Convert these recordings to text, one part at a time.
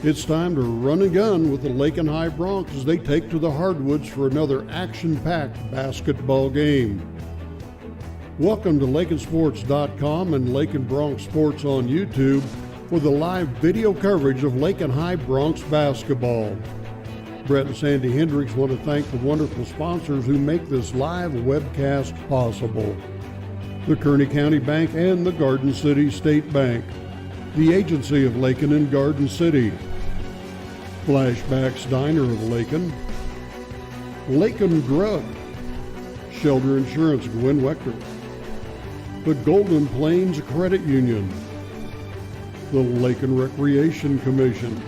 It's time to run and gun with the Lakin High Broncs as they take to the hardwoods for another action-packed basketball game. Welcome to Lakinsports.com and Lakin Broncs Sports on YouTube for the live video coverage of Lakin High Broncs basketball. Brett and Sandy Hendricks want to thank the wonderful sponsors who make this live webcast possible. The Kearney County Bank and the Garden City State Bank. The Agency of Lakin and Garden City. Flashbacks Diner of Lakin. Lakin Grub. Shelter Insurance Gwen Wechter. The Golden Plains Credit Union. The Lakin Recreation Commission.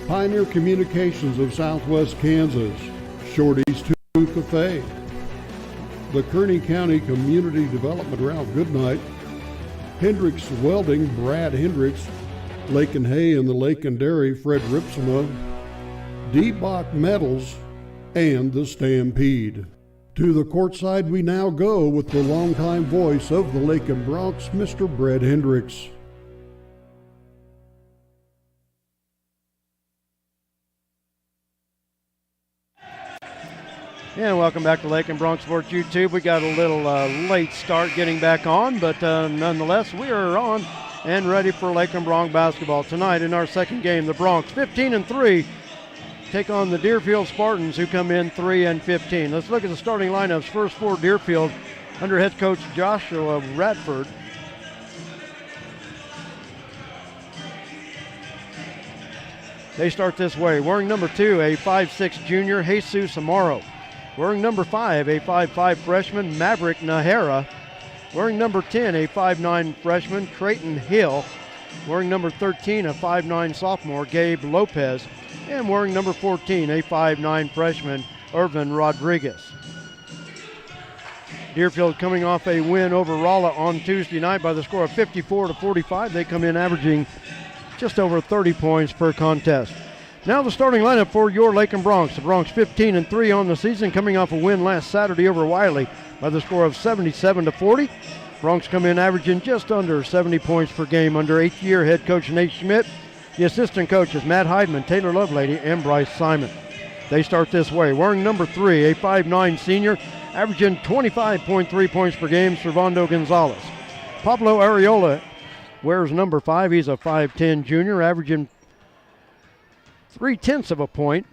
Pioneer Communications of Southwest Kansas. Shorty's 2 Cafe. The Kearney County Community Development Ralph Goodnight. Hendricks Welding, Brad Hendricks, Lakin Hay and the Lakin Dairy, Fred Ripsema, D-Bach Metals, and the Stampede. To the courtside we now go with the longtime voice of the Lakin Broncs, Mr. Brad Hendricks. And welcome back to Lakin Broncs Sports YouTube. We got a little late start getting back on, but nonetheless, we are on and ready for Lakin Broncs basketball. Tonight in our second game, the Broncs 15-3 take on the Deerfield Spartans, who come in 3-15. Let's look at the starting lineups. First for Deerfield under head coach Joshua Radford. They start this way. Wearing number 2, a 5'6 junior, Jesus Amaro. Wearing number 5, a 5'5 freshman, Maverick Nahara. Wearing number 10, a 5'9 freshman, Creighton Hill. Wearing number 13, a 5'9 sophomore, Gabe Lopez. And wearing number 14, a 5'9 freshman, Irvin Rodriguez. Deerfield coming off a win over Rolla on Tuesday night by the score of 54-45. They come in averaging just over 30 points per contest. Now the starting lineup for your Lakin Broncs. The Broncs 15-3 on the season, coming off a win last Saturday over Wiley by the score of 77-40. Broncs come in averaging just under 70 points per game under 8th-year head coach Nate Schmidt. The assistant coaches Matt Heidman, Taylor Lovelady, and Bryce Simon. They start this way. Wearing number 3, a 5'9 senior, averaging 25.3 points per game, Servando Gonzalez. Pablo Areola wears number 5. He's a 5'10 junior, averaging 0.3 of a point.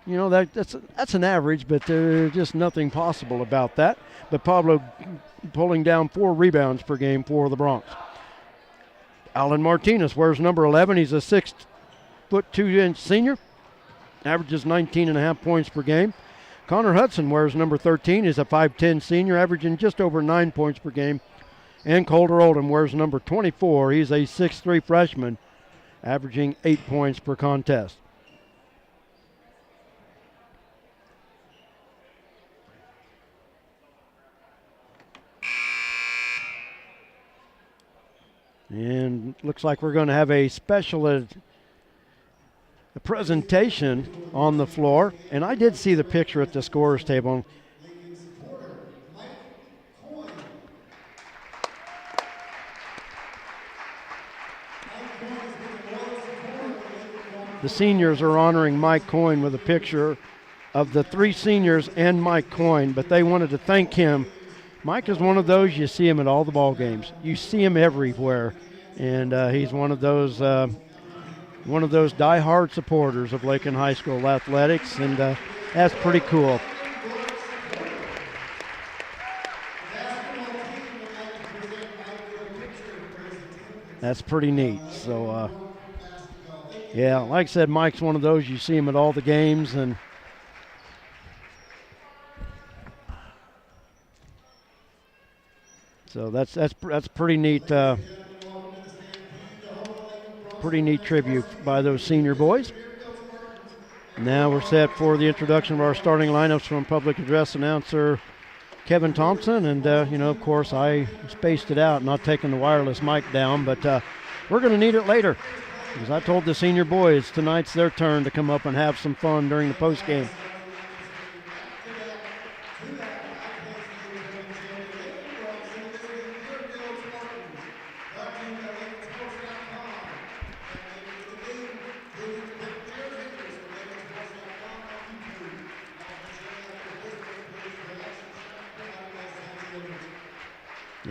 You know, that's an average, but there's just nothing possible about that. But Pablo pulling down 4 rebounds per game for the Broncs. Alan Martinez wears number 11. He's a 6'2" senior, averages 19.5 points per game. Connor Hudson wears number 13. He's a 5'10 senior, averaging just over 9 points per game. And Colter Oldham wears number 24. He's a 6'3 freshman, averaging 8 points per contest. And looks like we're going to have a special presentation on the floor. And I did see the picture at the scorer's table. The seniors are honoring Mike Coyne with a picture of the 3 seniors and Mike Coyne, but they wanted to thank him. Mike is one of those, you see him at all the ball games. You see him everywhere, and he's one of those die-hard supporters of Lakin High School athletics, and that's pretty cool. That's pretty neat. So, yeah, like I said, Mike's one of those, you see him at all the games, and so that's pretty neat. Pretty neat tribute by those senior boys. Now we're set for the introduction of our starting lineups from public address announcer Kevin Thompson, and of course I spaced it out, not taking the wireless mic down, but we're going to need it later, because I told the senior boys tonight's their turn to come up and have some fun during the post game.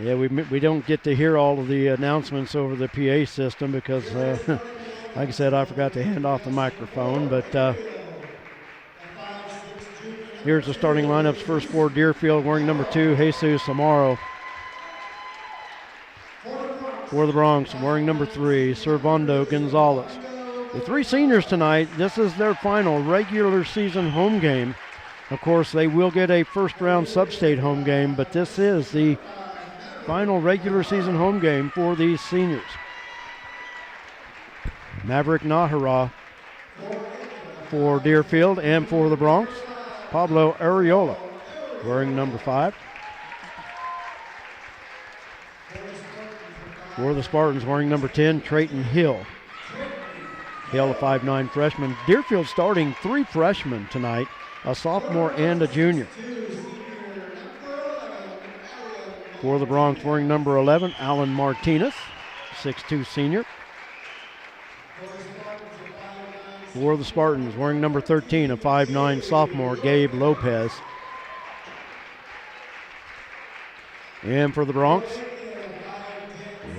Yeah, we don't get to hear all of the announcements over the PA system because, like I said, I forgot to hand off the microphone. But here's the starting lineups. First for Deerfield, wearing number 2, Jesus Amaro. For the Bronx, wearing number 3, Servando Gonzalez. The 3 seniors tonight, this is their final regular season home game. Of course, they will get a first-round sub-state home game, but this is the final regular season home game for these seniors. Maverick Nahara for Deerfield, and for the Bronx, Pablo Areola, wearing number 5. For the Spartans, wearing number 10, Trayton Hill. Hill, a 5'9" freshman. Deerfield starting 3 freshmen tonight, a sophomore and a junior. For the Bronx, wearing number 11, Alan Martinez, 6'2" senior. For the Spartans, wearing number 13, a 5'9" sophomore, Gabe Lopez. And for the Bronx,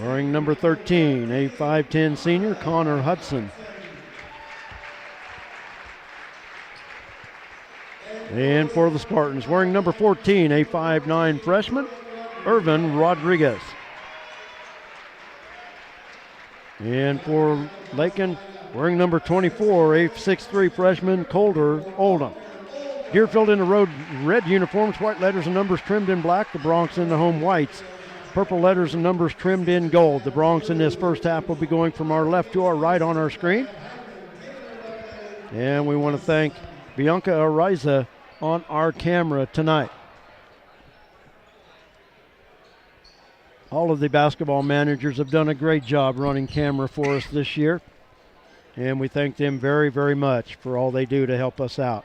wearing number 13, a 5'10" senior, Connor Hudson. And for the Spartans, wearing number 14, a 5'9" freshman, Irvin Rodriguez. And for Lakin, wearing number 24, a 6'3" freshman, Colder Oldham. Deerfield in the road red uniforms, white letters and numbers trimmed in black. The Bronx in the home whites, purple letters and numbers trimmed in gold. The Bronx in this first half will be going from our left to our right on our screen. And we want to thank Bianca Ariza on our camera tonight. All of the basketball managers have done a great job running camera for us this year, and we thank them very, very much for all they do to help us out.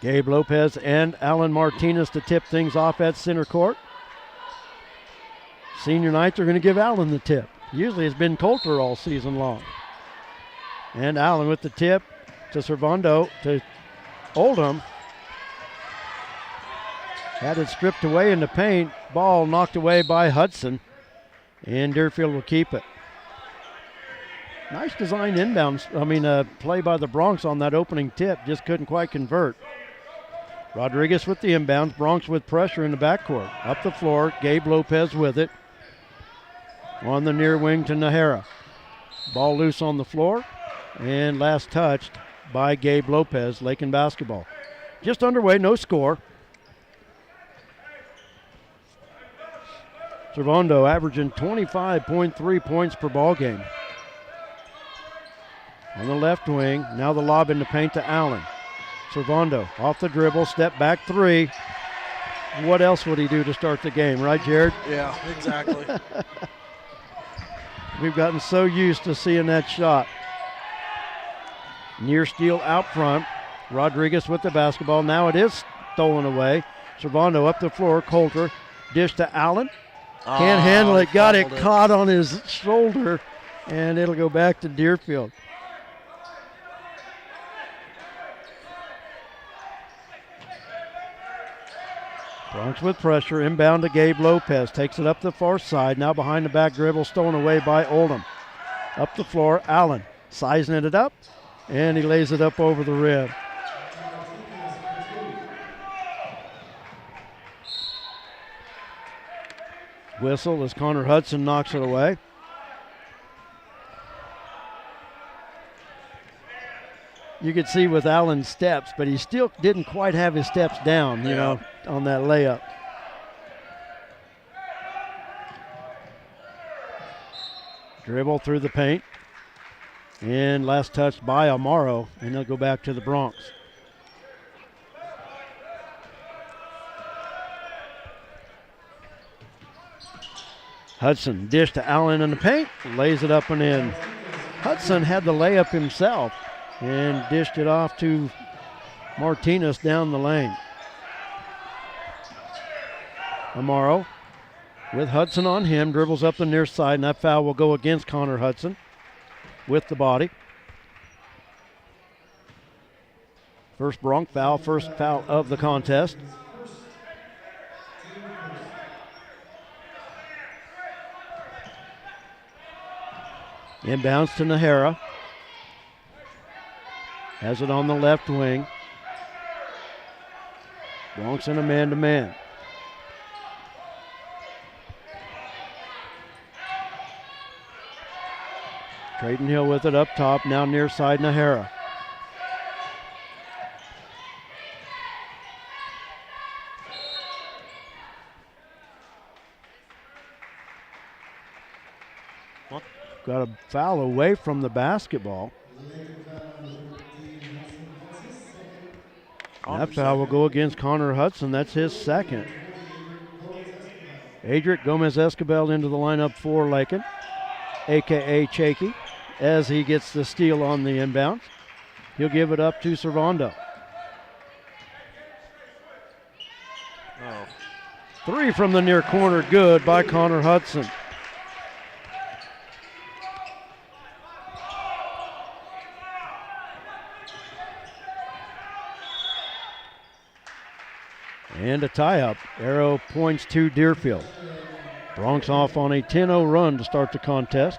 Gabe Lopez and Alan Martinez to tip things off at center court. Senior nights are going to give Alan the tip. Usually it's been Coulter all season long. And Allen with the tip to Servando, to Oldham. Had it stripped away in the paint. Ball knocked away by Hudson. And Deerfield will keep it. Nice design inbounds. Play by the Bronx on that opening tip. Just couldn't quite convert. Rodriguez with the inbounds. Bronx with pressure in the backcourt. Up the floor. Gabe Lopez with it. On the near wing to Nahara. Ball loose on the floor. And last touched by Gabe Lopez, Lakin basketball. Just underway, no score. Servando averaging 25.3 points per ball game. On the left wing, now the lob in the paint to Allen. Servando off the dribble, step back 3. What else would he do to start the game, right, Jared? Yeah, exactly. We've gotten so used to seeing that shot. Near steal out front. Rodriguez with the basketball. Now it is stolen away. Servando up the floor. Coulter. Dish to Allen. Can't handle it. Got it caught on his shoulder. And it'll go back to Deerfield. Bronx with pressure. Inbound to Gabe Lopez. Takes it up the far side. Now behind the back dribble. Stolen away by Oldham. Up the floor. Allen sizing it up. And he lays it up over the rim. Whistle as Connor Hudson knocks it away. You could see with Allen's steps, but he still didn't quite have his steps down, you know, on that layup. Dribble through the paint. And last touch by Amaro, and they'll go back to the Bronx. Hudson dish to Allen in the paint, lays it up and in. Hudson had the layup himself and dished it off to Martinez down the lane. Amaro with Hudson on him, dribbles up the near side, and that foul will go against Connor Hudson. with the body. First Bronc foul, first foul of the contest. Inbounds to Nahara. Has it on the left wing. Bronx in a man-to-man. Trayton Hill with it up top, now near side Nahara. Got a foul away from the basketball. That foul will go against Connor Hudson. That's his second. Adric Gomez-Escobel into the lineup for Lakin, a.k.a. Chakey, as he gets the steal on the inbound. He'll give it up to Servando. Oh. Three from the near corner, good by Connor Hudson. And a tie-up. Arrow points to Deerfield. Bronx off on a 10-0 run to start the contest.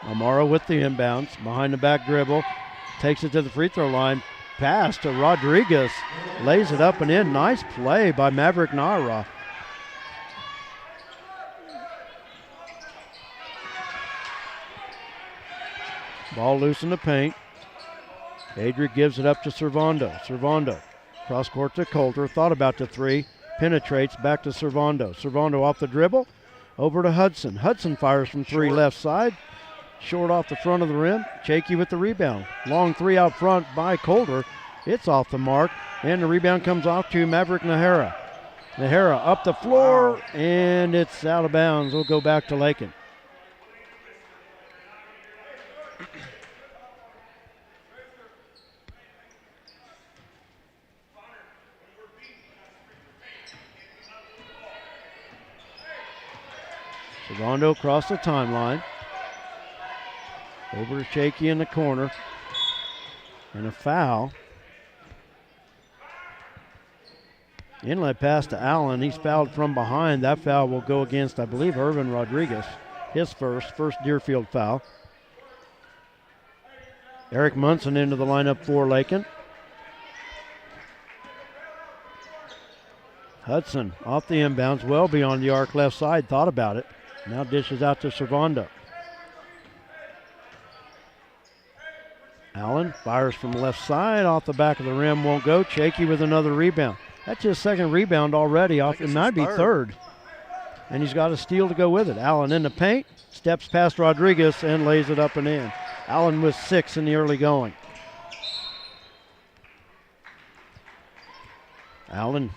Amaro with the inbounds. Behind the back dribble. Takes it to the free throw line. Pass to Rodriguez. Lays it up and in. Nice play by Maverick Nara. Ball loose in the paint. Adric gives it up to Servando. Servando cross court to Coulter. Thought about the three. Penetrates back to Servando. Servando off the dribble. Over to Hudson. Hudson fires from three left side. Short off the front of the rim. Chakey with the rebound. Long three out front by Coulter. It's off the mark. And the rebound comes off to Maverick Nahara. Nahara up the floor. And it's out of bounds. We'll go back to Lakin. Servando across the timeline. Over to Chakey in the corner. And a foul. Inlet pass to Allen. He's fouled from behind. That foul will go against, I believe, Irvin Rodriguez. His first Deerfield foul. Eric Munson into the lineup for Lakin. Hudson off the inbounds, well beyond the arc left side. Thought about it. Now dishes out to Servando. Allen fires from the left side, off the back of the rim, won't go. Chakey with another rebound. That's his second rebound already. It might be third. And he's got a steal to go with it. Allen in the paint, steps past Rodriguez and lays it up and in. Allen with 6 in the early going. Allen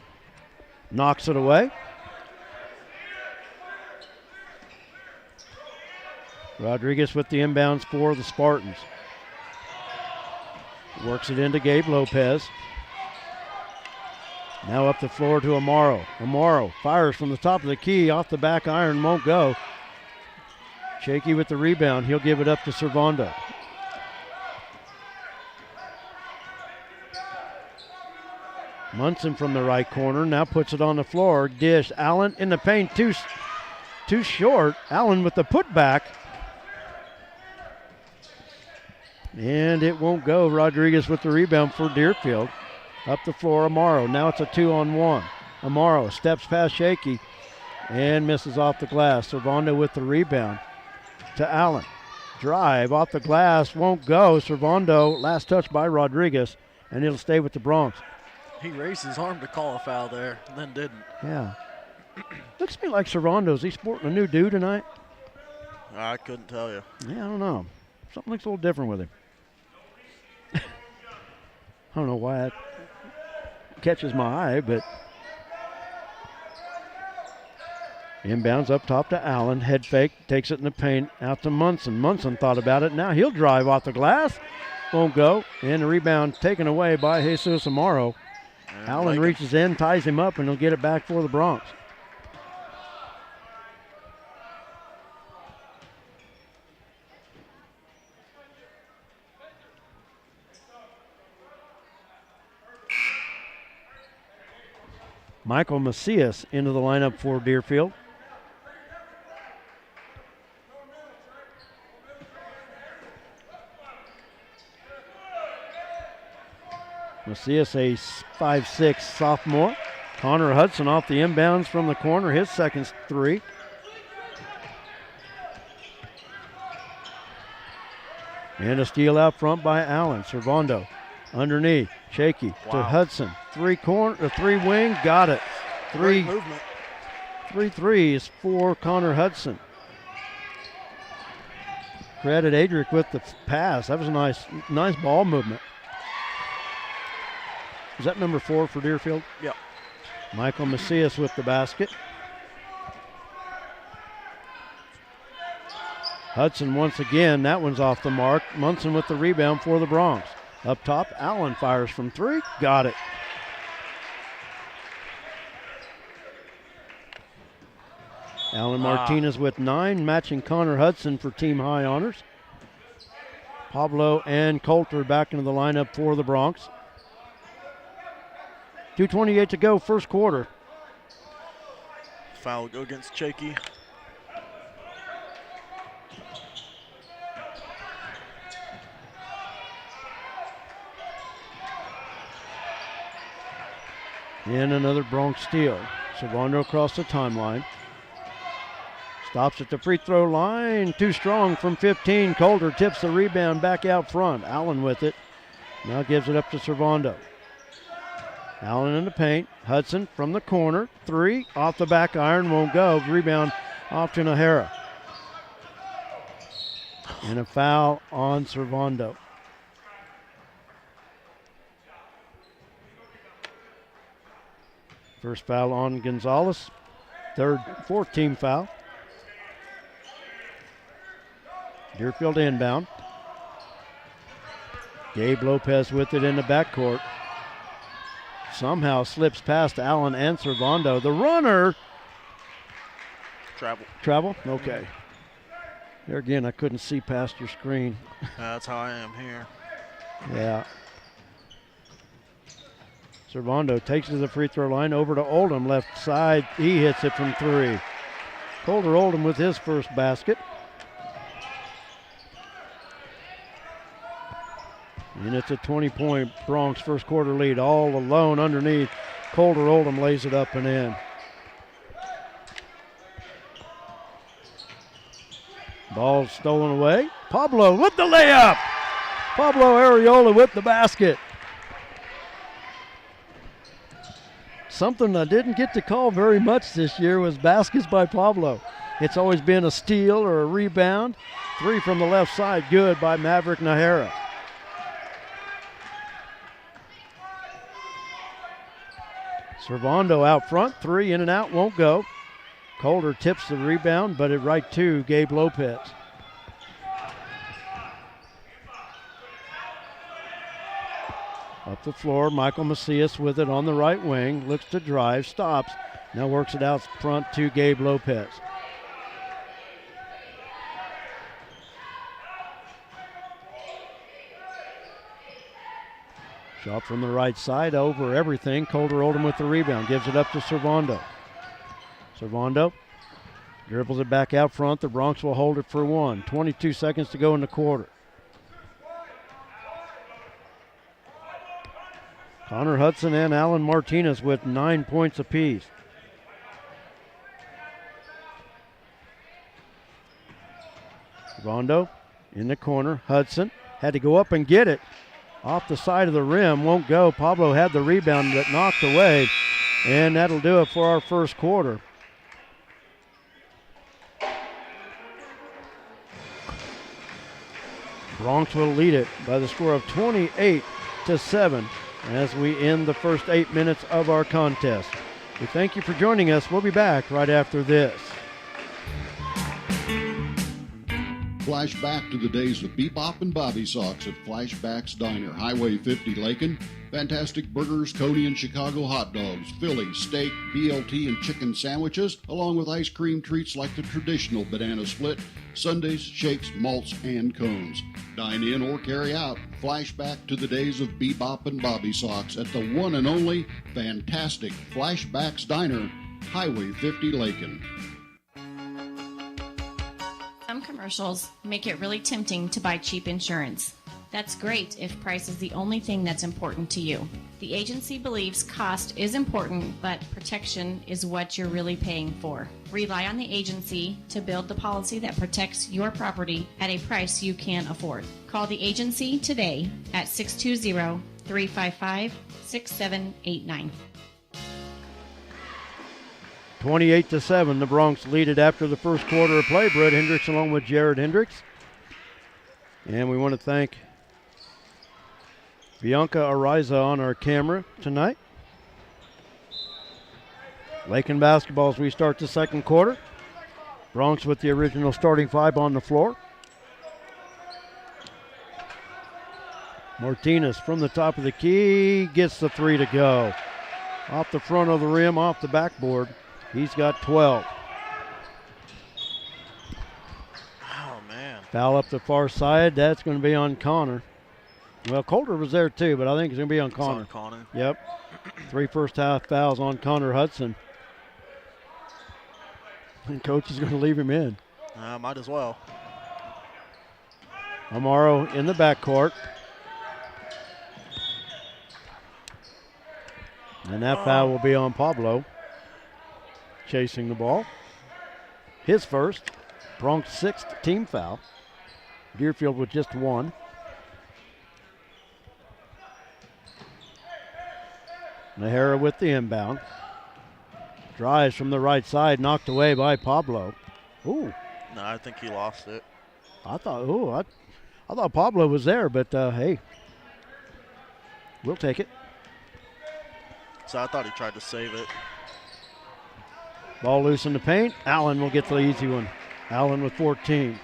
knocks it away. Rodriguez with the inbounds for the Spartans. Works it into Gabe Lopez. Now up the floor to Amaro. Amaro fires from the top of the key, off the back iron, won't go. Chakey with the rebound. He'll give it up to Servando. Munson from the right corner, now puts it on the floor. Dish, Allen in the paint, too short. Allen with the putback. And it won't go. Rodriguez with the rebound for Deerfield. Up the floor, Amaro. Now it's a 2-on-1. Amaro steps past Chakey and misses off the glass. Servando with the rebound to Allen. Drive off the glass, won't go. Servando, last touch by Rodriguez, and it'll stay with the Bronx. He raised his arm to call a foul there, and then didn't. Yeah. Looks to me like Servando's. He sporting a new do tonight? I couldn't tell you. Yeah, I don't know. Something looks a little different with him. I don't know why that catches my eye, but inbounds up top to Allen. Head fake, takes it in the paint, out to Munson. Munson thought about it. Now he'll drive off the glass won't go. And the rebound taken away by Jesus Amaro. And Allen Lakin. reaches in, ties him up, and he'll get it back for the Bronx. Michael Macias into the lineup for Deerfield. Macias, a 5'6" sophomore. Connor Hudson off the inbounds from the corner, his second three. And a steal out front by Allen. Servando underneath, shaky to Hudson. Three wing, got it. Great movement. 3 threes for Connor Hudson. Credit Adric with the pass. That was a nice ball movement. Is that number 4 for Deerfield? Yep. Michael Macias with the basket. Hudson once again, that one's off the mark. Munson with the rebound for the Bronx. Up top, Allen fires from 3, got it. Allen Martinez with 9, matching Connor Hudson for team high honors. Pablo and Coulter back into the lineup for the Bronx. 2:28 to go, first quarter. Foul go against Chakey. And another Bronx steal. Servando across the timeline. Stops at the free throw line. Too strong from 15. Coulter tips the rebound back out front. Allen with it. Now gives it up to Servando. Allen in the paint. Hudson from the corner. 3 off the back iron. Won't go. Rebound off to Nahara. And a foul on Servando. First foul on Gonzalez. Fourth team foul. Deerfield inbound. Gabe Lopez with it in the backcourt. Somehow slips past Allen and Servando. The runner. Travel? Okay. There again, I couldn't see past your screen. That's how I am here. Yeah. Servando takes to the free throw line over to Oldham, left side. He hits it from 3. Colter Oldham with his first basket. And it's a 20-point Bronx first quarter lead. All alone underneath. Colter Oldham lays it up and in. Ball stolen away. Pablo with the layup. Pablo Areola with the basket. Something I didn't get to call very much this year was baskets by Pablo. It's always been a steal or a rebound. 3 from the left side, good by Maverick Nahara. Servando out front, 3 in and out, won't go. Coulter tips the rebound, but it right to Gabe Lopez. Up the floor, Michael Macias with it on the right wing. Looks to drive, stops. Now works it out front to Gabe Lopez. Shot from the right side over everything. Colter Oldham with the rebound. Gives it up to Servando. Servando dribbles it back out front. The Bronx will hold it for 1. 22 seconds to go in the quarter. Connor Hudson and Allen Martinez with 9 points apiece. Rondo in the corner. Hudson had to go up and get it. Off the side of the rim, won't go. Pablo had the rebound but knocked away. And that'll do it for our first quarter. Bronx will lead it by the score of 28-7 as we end the first 8 minutes of our contest. We thank you for joining us. We'll be back right after this. Flashback to the days of Bebop and Bobby Socks at Flashback's Diner, Highway 50, Lakin. Fantastic burgers, Coney and Chicago hot dogs, Philly, steak, BLT, and chicken sandwiches, along with ice cream treats like the traditional banana split, sundaes, shakes, malts, and cones. Dine in or carry out. Flashback to the days of Bebop and Bobby Socks at the one and only fantastic Flashback's Diner, Highway 50, Lakin. Some commercials make it really tempting to buy cheap insurance. That's great if price is the only thing that's important to you. The agency believes cost is important, but protection is what you're really paying for. Rely on the agency to build the policy that protects your property at a price you can afford. Call the agency today at 620-355-6789. 28-7, the Bronx lead it after the first quarter of play. Brett Hendricks along with Jared Hendricks. And we want to thank Bianca Ariza on our camera tonight. Lakin basketball as we start the second quarter. Bronx with the original starting five on the floor. Martinez from the top of the key gets the three to go. Off the front of the rim, off the backboard. He's got 12. Oh, man. Foul up the far side. That's going to be on Connor. Well, Coulter was there too, but I think it's going to be on Connor. It's on Connor. Yep. 3 first half fouls on Connor Hudson. And coach is going to leave him in. Might as well. Amaro in the backcourt. And that foul will be on Pablo. Chasing the ball. His first. Bronx 6th team foul. Deerfield with just 1. Nahara with the inbound. Drives from the right side, knocked away by Pablo. Ooh. No, I think he lost it. I thought Pablo was there, but hey, we'll take it. So I thought he tried to save it. Ball loose in the paint. Allen will get the easy one. Allen with 14.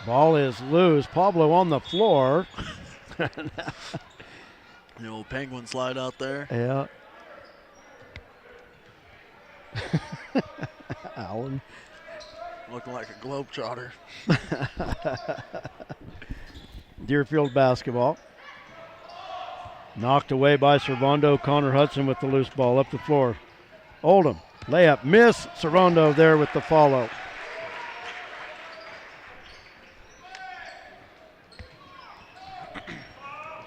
Ball is loose. Pablo on the floor. The old penguin slide out there. Yeah. Allen. Looking like a globetrotter. Deerfield basketball. Knocked away by Servando. Connor Hudson with the loose ball up the floor. Oldham. Layup. Miss. Servando there with the follow.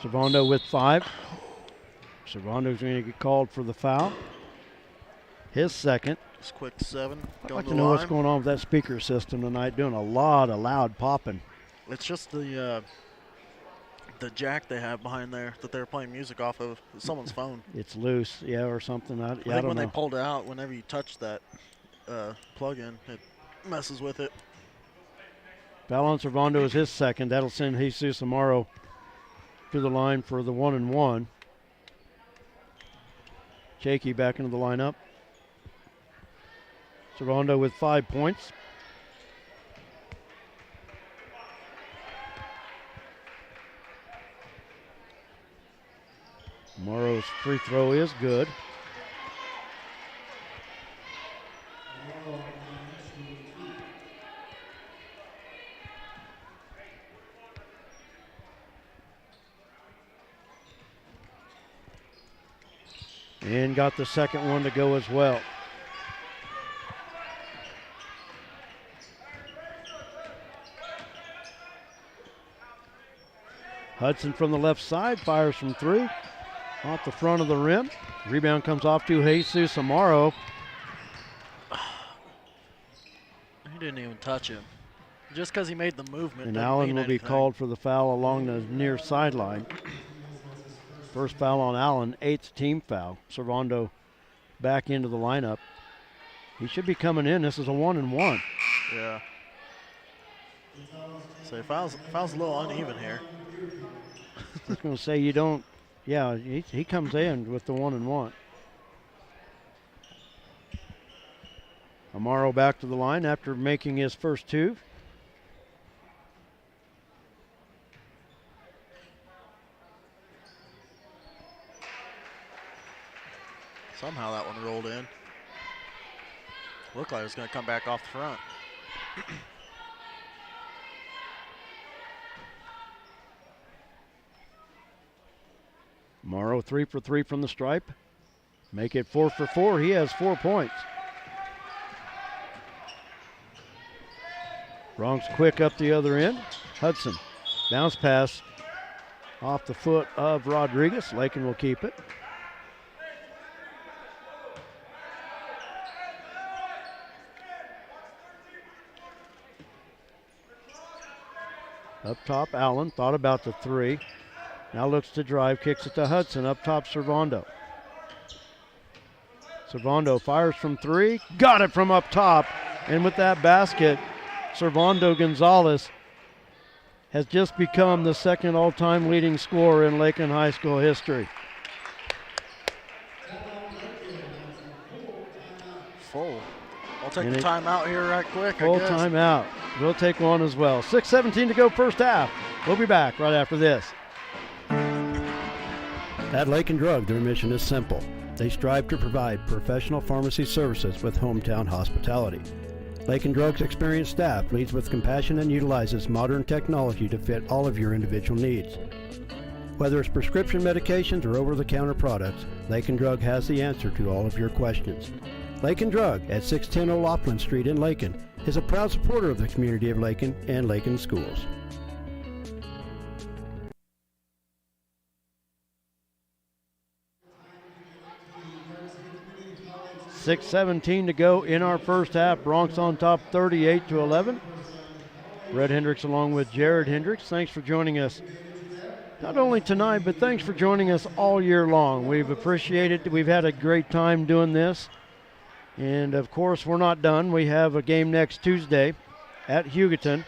Servando with 5. Servando's going to get called for the foul. His second. Just quick 7. I'd like to know what's going on with that speaker system tonight, doing a lot of loud popping. It's just the jack they have behind there that they're playing music off of. It's someone's phone. It's loose, yeah, or something. I think don't when know. they pulled it out, whenever you touch that plug-in, it messes with it. Foul on Servando is his second. That'll send Jesus Amaro to the line for the 1-and-1. Jakey back into the lineup. Servando with 5 points. Morrow's free throw is good. And got the second one to go as well. Hudson from the left side fires from 3. Off the front of the rim. Rebound comes off to Jesus Amaro. He didn't even touch him. Just because he made the movement. And doesn't Allen mean will be anything. called for the foul along the near sideline. First foul on Allen, 8th team foul. Servando back into the lineup. He should be coming in. This is a 1-and-1. Yeah. So foul's a little uneven here. I was going to say you don't. Yeah, he comes in with the 1-and-1. Amaro back to the line after making his first two. Somehow that one rolled in. Looked like it was going to come back off the front. Morrow 3 for 3 from the stripe. Make it 4 for 4. He has 4 points. Bronx quick up the other end. Hudson. Bounce pass off the foot of Rodriguez. Lakin will keep it. Up top, Allen thought about the 3. Now looks to drive, kicks it to Hudson. Up top, Servando. Servando fires from 3. Got it from up top. And with that basket, Servando Gonzalez has just become the second all-time leading scorer in Lakin High School history. Full. I'll take the timeout here right quick. Full timeout. We'll take one as well. 6:17 to go first half. We'll be back right after this. At Lakin Drug, their mission is simple. They strive to provide professional pharmacy services with hometown hospitality. Lakin Drug's experienced staff leads with compassion and utilizes modern technology to fit all of your individual needs. Whether it's prescription medications or over-the-counter products, Lakin Drug has the answer to all of your questions. Lakin Drug at 610 O'Loughlin Street in Lakin is a proud supporter of the community of Lakin and Lakin schools. 6:17 to go in our first half. Bronx on top 38-11. Brett Hendricks along with Jared Hendricks. Thanks for joining us. Not only tonight, but thanks for joining us all year long. We've appreciated it. We've had a great time doing this. And of course, we're not done. We have a game next Tuesday at Hugoton.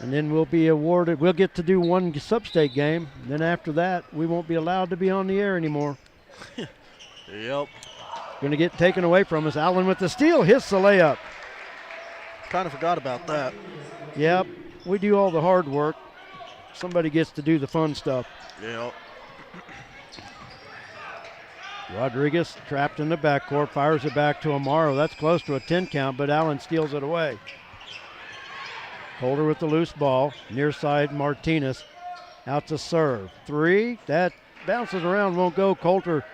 And then we'll be awarded, we'll get to do one sub-state game. Then after that, we won't be allowed to be on the air anymore. Yep. Going to get taken away from us. Allen with the steal, hits the layup. Kind of forgot about that. Yep, we do all the hard work. Somebody gets to do the fun stuff. Yep. Rodriguez trapped in the backcourt, fires it back to Amaro. That's close to a 10 count, but Allen steals it away. Holder with the loose ball, near side Martinez, out to serve. 3, that bounces around, won't go. Coulter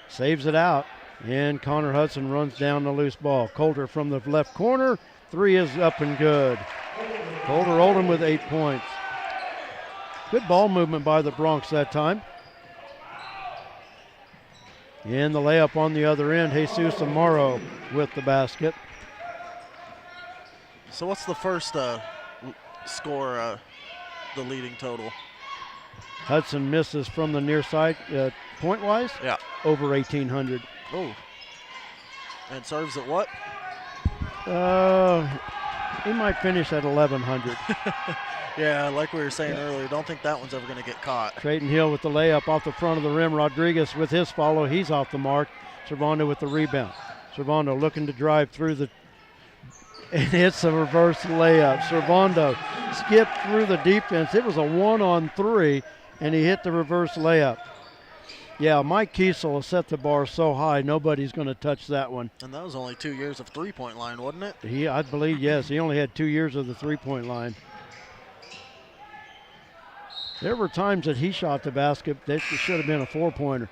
saves it out, and Connor Hudson runs down the loose ball. Coulter from the left corner, 3 is up and good. Coulter Oldham with 8 points. Good ball movement by the Bronx that time. And the layup on the other end, Jesus Amaro with the basket. So what's the first score, the leading total? Hudson misses from the near side, point-wise? Yeah. Over 1,800. Oh. And serves at what? He might finish at 1,100. Yeah, like we were saying earlier, don't think that one's ever going to get caught. Trayton Hill with the layup off the front of the rim. Rodriguez with his follow. He's off the mark. Servando with the rebound. Servando looking to drive through the, and hits a reverse layup. Servando skipped through the defense. It was a 1-on-3, and he hit the reverse layup. Yeah, Mike Kiesel has set the bar so high, nobody's going to touch that one. And that was only 2 years of three-point line, wasn't it? I believe, yes. He only had 2 years of the three-point line. There were times that he shot the basket that should have been a 4-pointer.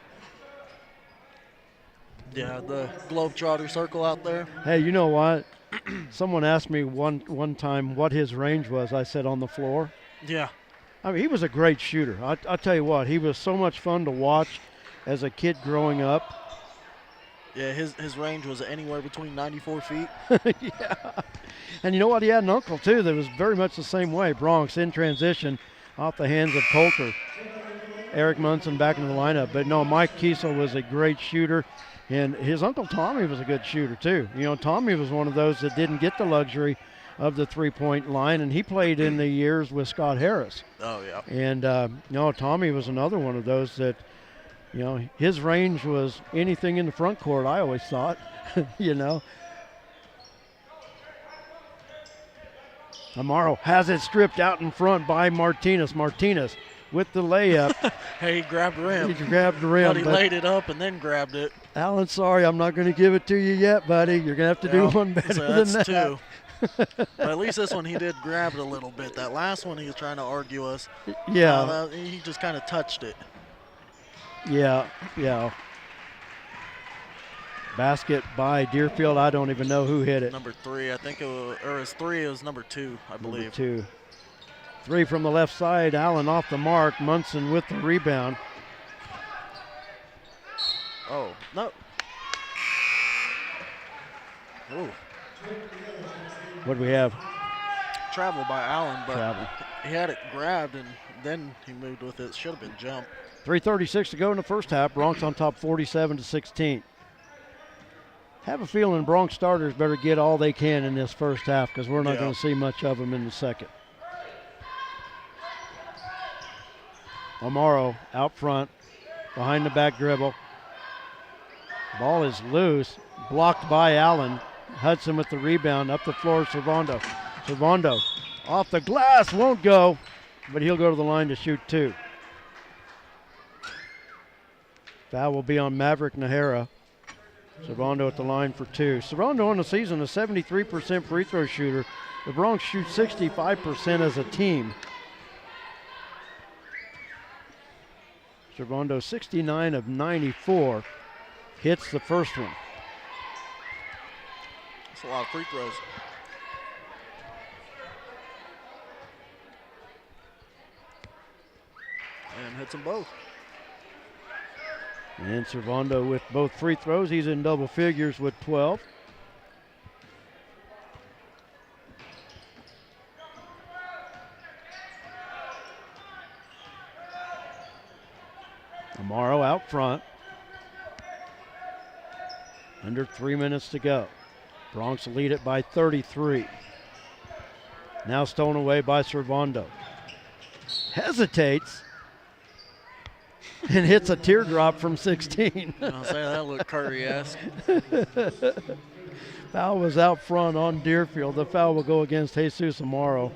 Yeah, the Globetrotter circle out there. Hey, you know what? Someone asked me one time what his range was. I said on the floor. Yeah. I mean, he was a great shooter. I'll tell you what, he was so much fun to watch as a kid growing up. Yeah, his range was anywhere between 94 feet. Yeah. And you know what? He had an uncle, too, that was very much the same way. Bronx in transition off the hands of Coulter. Eric Munson back in the lineup. But no, Mike Kiesel was a great shooter. And his uncle Tommy was a good shooter, too. You know, Tommy was one of those that didn't get the luxury of the three-point line, and he played in the years with Scott Harris. Oh, yeah. And, Tommy was another one of those that, his range was anything in the front court, I always thought, Amaro has it stripped out in front by Martinez. Martinez with the layup. Hey, he grabbed the rim. He grabbed the rim. But he laid it up and then grabbed it. Alan, sorry, I'm not going to give it to you yet, buddy. You're going to have to do one better so than that. Two. But at least this one he did grab it a little bit. That last one he was trying to argue us. Yeah. He just kind of touched it. Yeah. Basket by Deerfield. I don't even know who hit it. Number 3, I think it was, or it's 3, it was number 2, I believe. Number 2. 3 from the left side. Allen off the mark. Munson with the rebound. Oh, no. Ooh. What do we have? Travel by Allen, but Travel. he had it grabbed and then he moved with it. Should have been jump. 3:36 to go in the first half. Bronx on top 47-16. Have a feeling Bronx starters better get all they can in this first half because we're not going to see much of them in the second. Amaro out front, behind the back dribble. Ball is loose, blocked by Allen. Hudson with the rebound, up the floor, Servando. Servando off the glass, won't go, but he'll go to the line to shoot 2. Foul will be on Maverick Nahara. Servando at the line for 2. Servando on the season, a 73% free throw shooter. The Bronx shoot 65% as a team. Servando 69 of 94. Hits the first one. That's a lot of free throws. And hits them both. And Servando with both free throws. He's in double figures with 12. Amaro out front. Under 3 minutes to go. Bronx lead it by 33. Now stolen away by Servando. Hesitates. And hits a teardrop from 16. I'll say that looked Curry-esque. Foul was out front on Deerfield. The foul will go against Jesus Amaro.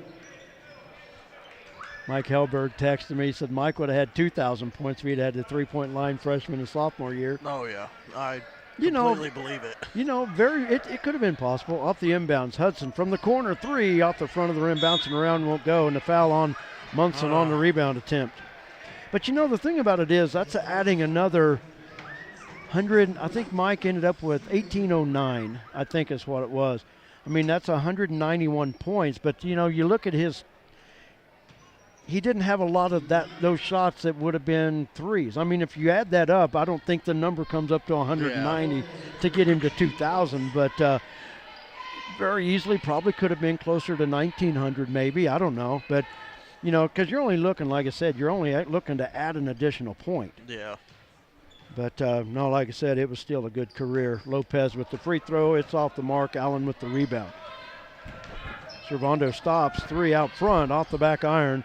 Mike Helberg texted me. He said Mike would have had 2,000 points if he'd had the three-point line freshman and sophomore year. Oh, yeah. I completely believe it. You know, it could have been possible. Off the inbounds, Hudson from the corner, 3 off the front of the rim, bouncing around, won't go, and the foul on Munson on the rebound attempt. But you know, the thing about it is that's adding another 100. I think Mike ended up with 1809, I think is what it was. I mean, that's 191 points. But, you know, you look at he didn't have a lot of those shots that would have been threes. I mean, if you add that up, I don't think the number comes up to 190 to get him to 2,000. But very easily probably could have been closer to 1,900 maybe. I don't know. But you know, because you're only looking, like I said, you're only looking to add an additional point. Yeah. But, no, like I said, it was still a good career. Lopez with the free throw. It's off the mark. Allen with the rebound. Servando stops. 3 out front off the back iron.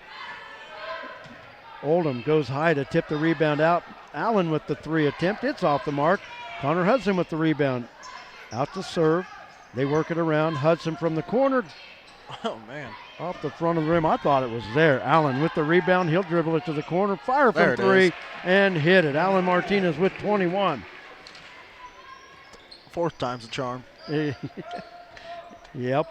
Oldham goes high to tip the rebound out. Allen with the 3 attempt. It's off the mark. Connor Hudson with the rebound. Out to serve. They work it around. Hudson from the corner. Oh, man. Off the front of the rim. I thought it was there. Allen with the rebound. He'll dribble it to the corner. Fire from 3 and hit it. Allen Martinez with 21. 4th time's a charm. Yep.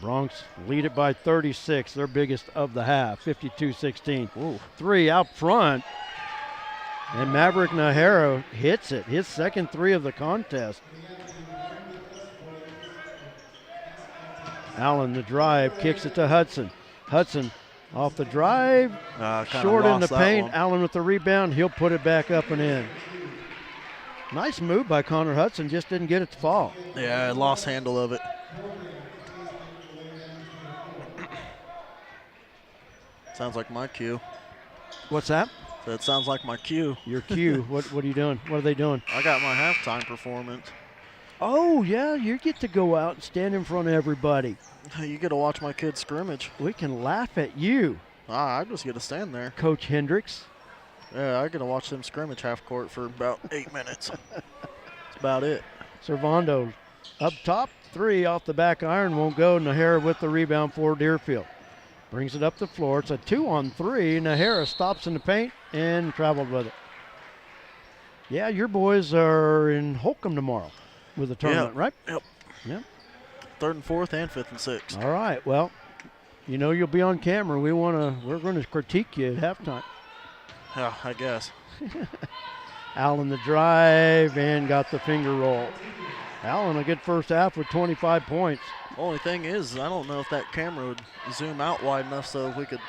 Bronx lead it by 36. Their biggest of the half. 52-16. 3 out front. And Maverick Nahara hits it. His second 3 of the contest. Allen, the drive, kicks it to Hudson. Hudson off the drive, short in the paint. Allen with the rebound. He'll put it back up and in. Nice move by Connor Hudson. Just didn't get it to fall. Yeah, I lost handle of it. Sounds like my cue. What's that? That sounds like my cue. Your cue. What are you doing? What are they doing? I got my halftime performance. Oh, yeah, you get to go out and stand in front of everybody. You get to watch my kids scrimmage. We can laugh at you. I just get to stand there. Coach Hendricks. Yeah, I get to watch them scrimmage half court for about 8 minutes. About it. Servando up top, 3 off the back iron, won't go. Nahara with the rebound for Deerfield. Brings it up the floor. It's a 2-on-3. Nahara stops in the paint and traveled with it. Yeah, your boys are in Holcomb tomorrow with the tournament, right? Yep. Yep. 3rd and 4th and 5th and 6th. All right. Well, you know you'll be on camera. We're going to critique you at halftime. Yeah, I guess. Allen the drive and got the finger roll. Allen a good first half with 25 points. Only thing is, I don't know if that camera would zoom out wide enough so we could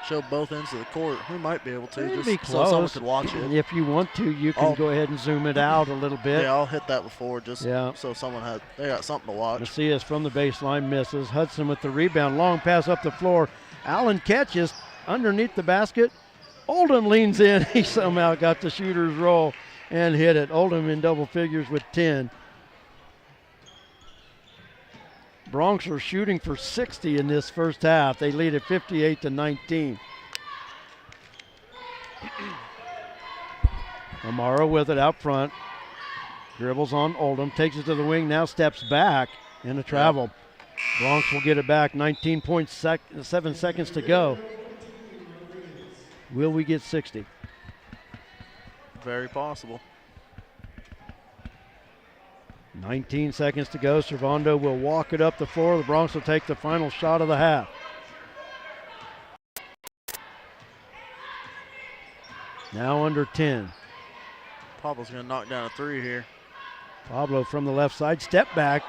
show both ends of the court. We might be able to, It'll just be so someone close. could watch it. If you want to, you can go ahead and zoom it out a little bit. Yeah, I'll hit that before just Yeah. so they got something to watch. Macias from the baseline misses. Hudson with the rebound. Long pass up the floor. Allen catches underneath the basket. Oldham leans in. He somehow got the shooter's roll and hit it. Oldham in double figures with 10. Bronx are shooting for 60 in this first half. They lead at 58-19. Amaro with it out front. Dribbles on Oldham, takes it to the wing, now steps back in a travel. Bronx will get it back, 19.7 seconds to go. Will we get 60? Very possible. 19 seconds to go. Servando will walk it up the floor. The Bronx will take the final shot of the half. Now under 10. Pablo's going to knock down a 3 here. Pablo from the left side. Step back.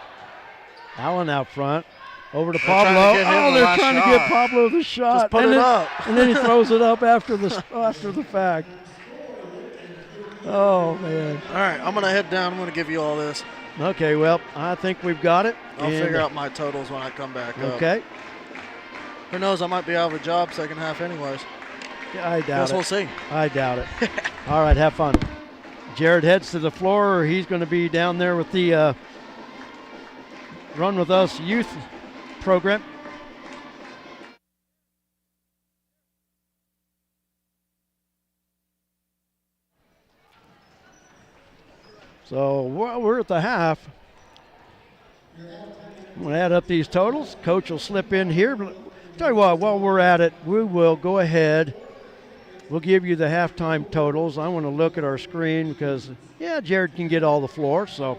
Allen out front. Over to They're Pablo. trying to get him Oh, the they're last trying to shot. get Pablo the shot. Just put and it then, up. And then he throws it up after the fact. Oh, man. All right, I'm going to head down. I'm going to give you all this. Okay, well, I think we've got it. I'll figure out my totals when I come back up. Okay. Who knows? I might be out of a job second half anyways. Yeah, I doubt Guess it. we'll see. I doubt it. All right, have fun. Jared heads to the floor. He's going to be down there with the Run With Us youth program. So while we're at the half, I'm going to add up these totals. Coach will slip in here. But tell you what, while we're at it, we will go ahead. We'll give you the halftime totals. I want to look at our screen because, yeah, Jared can get all the floor. So,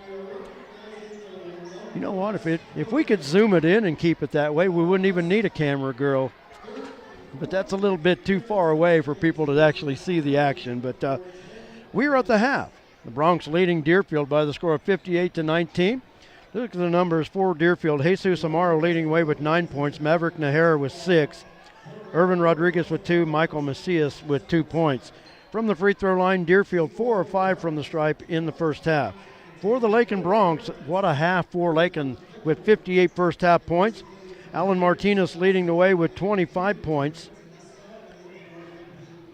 you know what? If we could zoom it in and keep it that way, we wouldn't even need a camera girl. But that's a little bit too far away for people to actually see the action. But we're at the half. The Bronx leading Deerfield by the score of 58-19. Look at the numbers for Deerfield. Jesus Amaro leading away with 9 points. Maverick Nahara with 6. Irvin Rodriguez with 2. Michael Macias with 2 points. From the free throw line, Deerfield 4 of 5 from the stripe in the first half. For the Lakin Bronx, what a half for Lakin with 58 first half points. Alan Martinez leading the way with 25 points.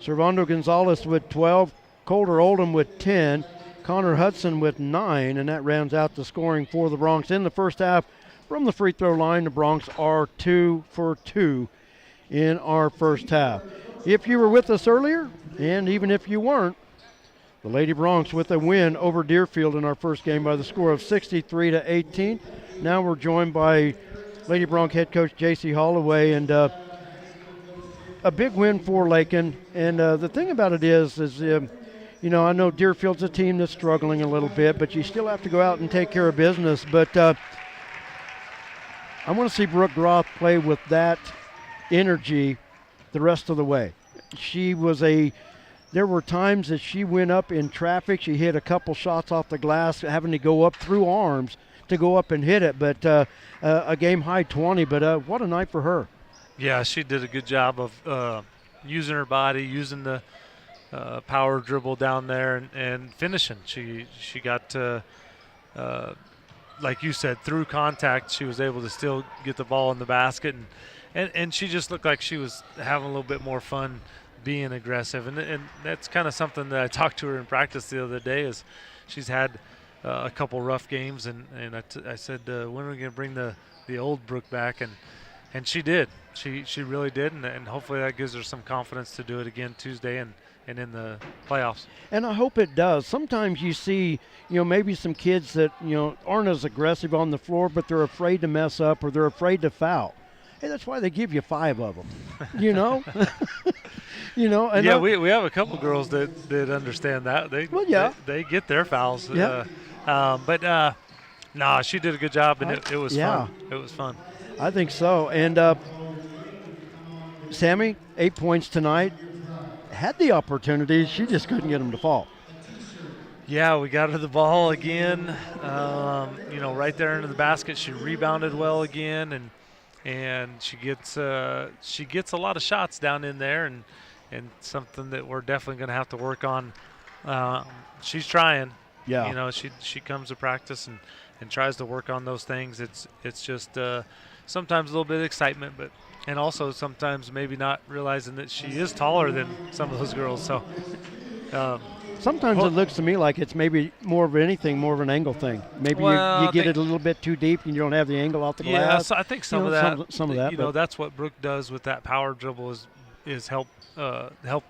Servando Gonzalez with 12. Colder Oldham with 10. Connor Hudson with 9, and that rounds out the scoring for the Bronx in the first half. From the free throw line, the Bronx are 2 for 2 in our first half. If you were with us earlier, and even if you weren't, the Lady Bronx with a win over Deerfield in our first game by the score of 63-18. Now we're joined by Lady Bronx head coach J.C. Holloway, and a big win for Lakin. And the thing about it is you know, I know Deerfield's a team that's struggling a little bit, but you still have to go out and take care of business. But I want to see Brooke Groth play with that energy the rest of the way. There were times that she went up in traffic. She hit a couple shots off the glass, having to go up through arms to go up and hit it. But a game high 20, but what a night for her. Yeah, she did a good job of using her body, using the power dribble down there and finishing. She got, like you said, through contact, she was able to still get the ball in the basket. And she just looked like she was having a little bit more fun being aggressive. And that's kind of something that I talked to her in practice the other day is she's had a couple rough games. And I said, when are we going to bring the old Brooke back? And and she did. She really did, and hopefully that gives her some confidence to do it again Tuesday and in the playoffs. And I hope it does. Sometimes you see, maybe some kids that, aren't as aggressive on the floor, but they're afraid to mess up or they're afraid to foul. Hey, that's why they give you 5 of them, And yeah, we have a couple girls that understand that. They get their fouls. Yeah. Nah, she did a good job, and it was fun. It was fun. I think so. And Sammy, 8 points tonight. Had the opportunity, she just couldn't get them to fall. Yeah, we got her the ball again. Right there into the basket. She rebounded well again, and she gets a lot of shots down in there, and something that we're definitely going to have to work on. She's trying. Yeah. She comes to practice and tries to work on those things. It's just sometimes a little bit of excitement, and also sometimes maybe not realizing that she is taller than some of those girls. So sometimes it looks to me like it's maybe more of an angle thing. Maybe you get it a little bit too deep and you don't have the angle off the glass. Yeah, so I think some of that. Some of that. That's what Brooke does with that power dribble is help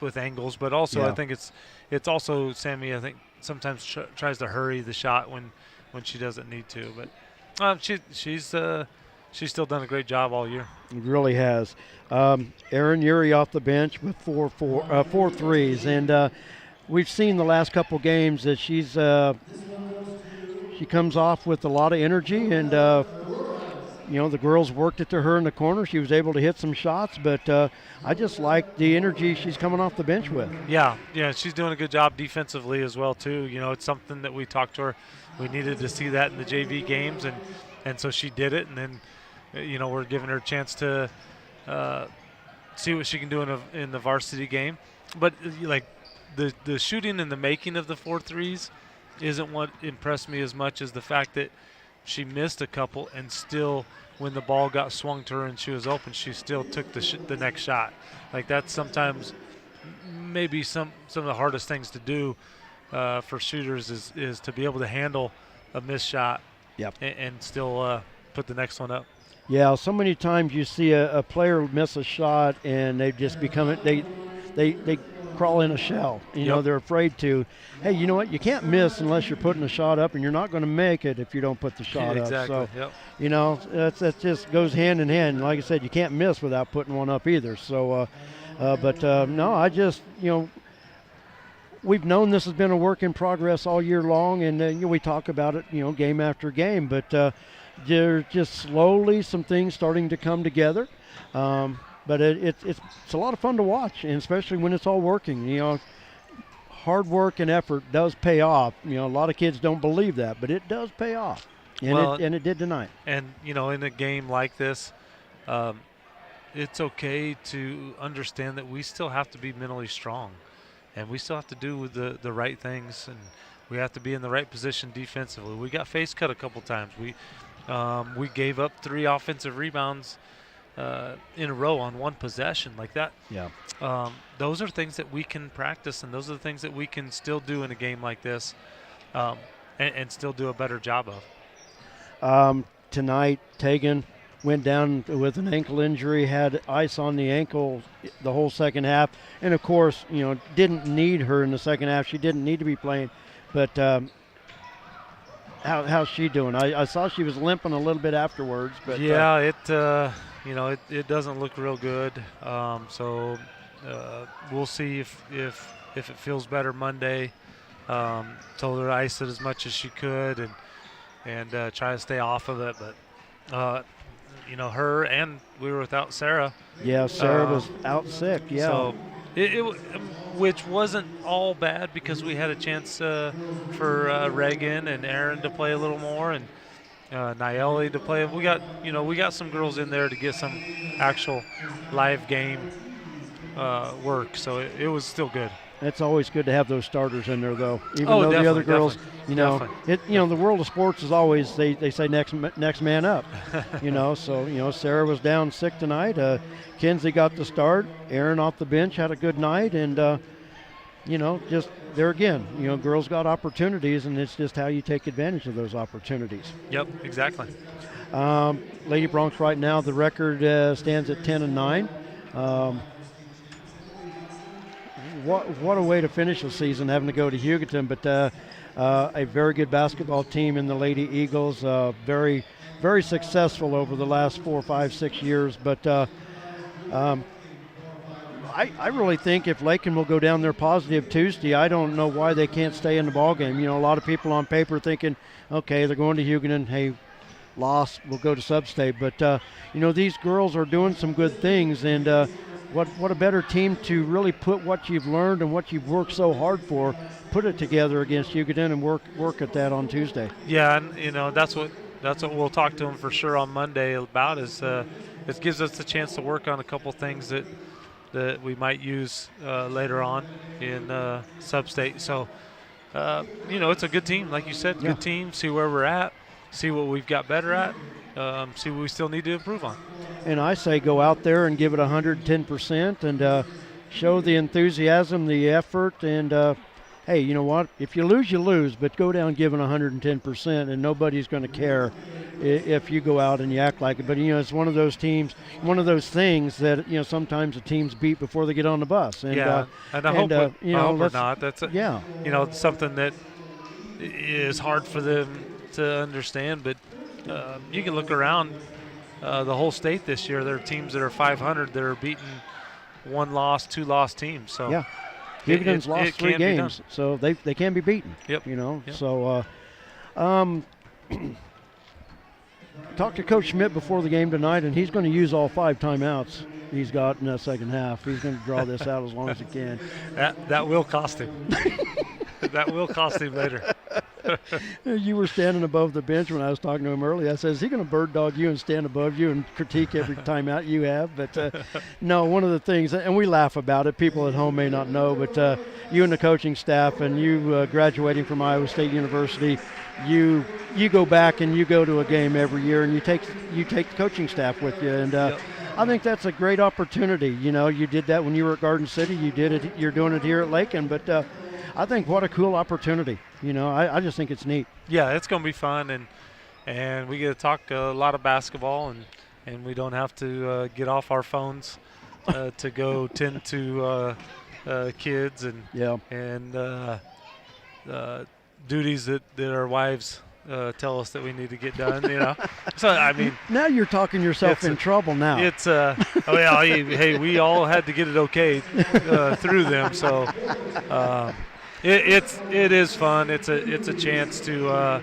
with angles, but also I think it's also Sammy. I think sometimes tries to hurry the shot when she doesn't need to, but she's still done a great job all year. It really has. Erin Urie off the bench with 4 threes, and we've seen the last couple games that she comes off with a lot of energy, and the girls worked it to her in the corner. She was able to hit some shots, but I just like the energy she's coming off the bench with. Yeah, she's doing a good job defensively as well too. It's something that we talked to her. We needed to see that in the JV games, and so she did it, and then we're giving her a chance to see what she can do in the varsity game. But like the shooting and the making of the 4 threes isn't what impressed me as much as the fact that she missed a couple and still, when the ball got swung to her and she was open, she still took the next shot. Like that's sometimes maybe some of the hardest things to do for shooters is to be able to handle a missed shot. Yep. and still put the next one up. Yeah, so many times you see a player miss a shot and they just become they crawl in a shell. They're afraid to. Hey, you know what? You can't miss unless you're putting a shot up, and you're not going to make it if you don't put the shot exactly. up. So, that just goes hand in hand. Like I said, you can't miss without putting one up either. So, no, I just we've known this has been a work in progress all year long, and we talk about it, game after game. But there's just slowly some things starting to come together. But it's a lot of fun to watch, and especially when it's all working. Hard work and effort does pay off. A lot of kids don't believe that, but it does pay off, and it did tonight. And in a game like this, it's okay to understand that we still have to be mentally strong, and we still have to do the right things, and we have to be in the right position defensively. We got face cut a couple times. We gave up 3 offensive rebounds in a row on one possession like that. Yeah. Those are things that we can practice, and those are the things that we can still do in a game like this, and still do a better job of. Tonight, Tegan went down with an ankle injury, had ice on the ankle the whole second half, and of course, didn't need her in the second half. She didn't need to be playing, but how's she doing? I saw she was limping a little bit afterwards, but it doesn't look real good. So we'll see if it feels better Monday. Told her to ice it as much as she could and try to stay off of it. But her and we were without Sarah. Yeah, Sarah was out sick. Yeah. So it which wasn't all bad because we had a chance for Reagan and Aaron to play a little more and Nayeli to play. We got some girls in there to get some actual live game work. So it was still good. It's always good to have those starters in there, though. Even though the other girls, definitely. The world of sports is always they say next man up. So Sarah was down sick tonight. Kinsey got the start. Aaron off the bench had a good night, and just there again, girls got opportunities, and it's just how you take advantage of those opportunities. Yep, exactly. Lady Bronx right now, the record stands at 10-9. What a way to finish the season, having to go to Hugoton, but a very good basketball team in the Lady Eagles, very, very successful over the last 4, 5, 6 years. But I really think if Lakin will go down there positive Tuesday, I don't know why they can't stay in the ball game. You know, a lot of people on paper thinking, okay, they're going to Hugoton, hey, loss, we'll go to sub-state. But, you know, these girls are doing some good things, and what a better team to really put what you've learned and what you've worked so hard for, put it together against Hugoton and work at that on Tuesday. Yeah, and, you know, that's what we'll talk to them for sure on Monday about is it gives us a chance to work on a couple things that we might use later on in sub-state. So, you know, it's a good team, like you said, good team, see where we're at, see what we've got better at, see what we still need to improve on. And I say go out there and give it 110% and show the enthusiasm, the effort, and hey, you know what? If you lose, you lose, but go down giving 110%, and nobody's going to care if you go out and you act like it. But, you know, it's one of those teams, one of those things that, you know, sometimes the teams beat before they get on the bus. And, and I hope, you know, we're not. That's you know, something that is hard for them to understand. But you can look around the whole state this year. There are teams that are 500 that are beating 1-loss, 2-loss teams. So yeah. Hugoton's lost 3 games, so they can be beaten. Yep. You know, so talked to Coach Schmidt before the game tonight, and he's going to use all 5 timeouts he's got in the second half. He's going to draw this out as long as he can. That will cost him. That will cost him later. You were standing above the bench when I was talking to him earlier. I said, is he going to bird dog you and stand above you and critique every timeout you have? But no, one of the things, and we laugh about it, people at home may not know, but you and the coaching staff and you graduating from Iowa State University, you go back and you go to a game every year, and you take the coaching staff with you. And I think that's a great opportunity. You know, you did that when you were at Garden City. You did it. You're doing it here at Lakin. But I think what a cool opportunity. You know, I just think it's neat. Yeah, it's going to be fun, and we get to talk a lot of basketball, and we don't have to get off our phones to go tend to kids and duties that our wives tell us that we need to get done. You know, so I mean, now you're talking yourself in trouble. Now it's oh yeah, hey, we all had to get it okay through them, so. It is fun. It's a chance to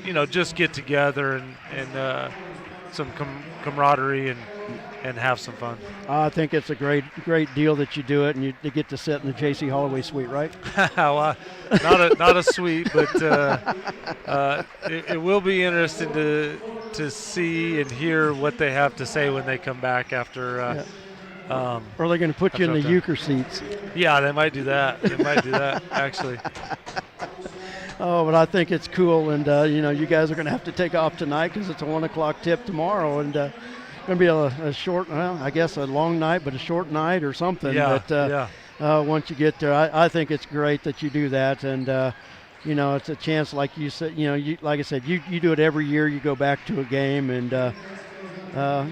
you know, just get together and some camaraderie and have some fun. I think it's a great deal that you do it, and you get to sit in the J.C. Holloway suite, right? Well, not a suite, but it will be interesting to see and hear what they have to say when they come back after. Or are they going to put you in the euchre seats? Yeah, they might do that. They might do that, actually. Oh, but I think it's cool, and you know, you guys are going to have to take off tonight because it's a 1 o'clock tip tomorrow, and going to be a short, well, I guess a long night, but a short night or something. Yeah, but once you get there, I think it's great that you do that, and you know, it's a chance, like you said, you know, like I said, you do it every year. You go back to a game, and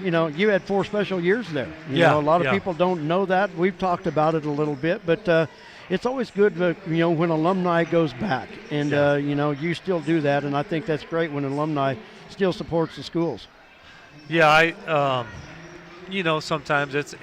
you know, you had 4 special years there. You know, a lot of people don't know that. We've talked about it a little bit, but it's always good, you know, when alumni goes back, and you know, you still do that, and I think that's great when an alumni still supports the schools. Yeah, you know, sometimes it's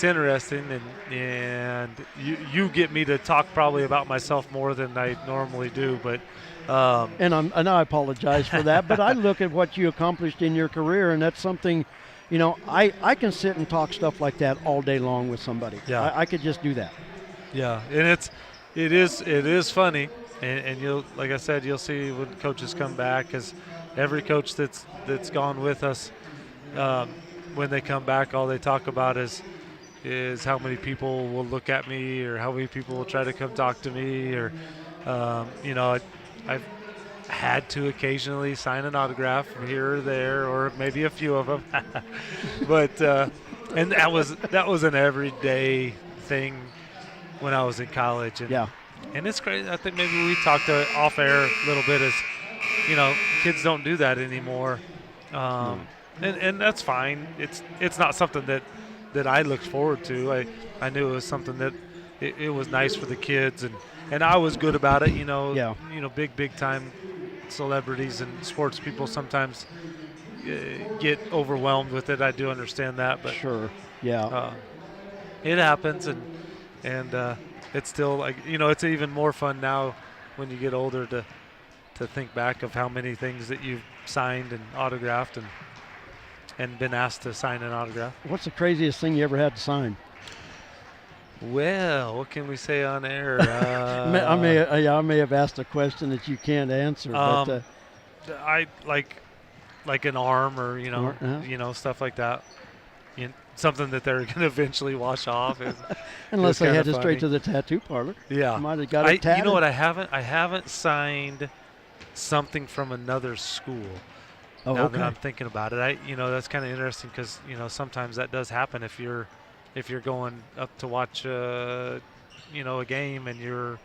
interesting, and you get me to talk probably about myself more than I normally do, but. And I apologize for that, but I look at what you accomplished in your career, and that's something, you know, I can sit and talk stuff like that all day long with somebody. Yeah. I could just do that. Yeah, and it is funny, and you'll, like I said, you'll see when coaches come back, because every coach that's gone with us, when they come back, all they talk about is how many people will look at me, or how many people will try to come talk to me, or you know. I've had to occasionally sign an autograph here or there, or maybe a few of them. But and that was an everyday thing when I was in college. And, and it's great. I think maybe we talked off air a little bit, as you know, kids don't do that anymore. And that's fine. It's not something that I looked forward to. I knew it was something that it was nice for the kids, and I was good about it. Yeah. Big time celebrities and sports people sometimes get overwhelmed with it. I do understand that, but Sure. Yeah. it happens, and it's still like it's even more fun now when you get older to think back of how many things that you've signed and autographed and been asked to sign an autograph. What's the craziest thing you ever had to sign? Well, what can we say on air? I may have asked a question that you can't answer, but I like an arm or stuff like that. Something that they're going to eventually wash off. Unless they head straight to the tattoo parlor. Yeah, might have got it tatted. You know what? I haven't signed something from another school. Oh, now okay. that I'm thinking about it, that's kind of interesting because sometimes that does happen if you're going up to watch a game and you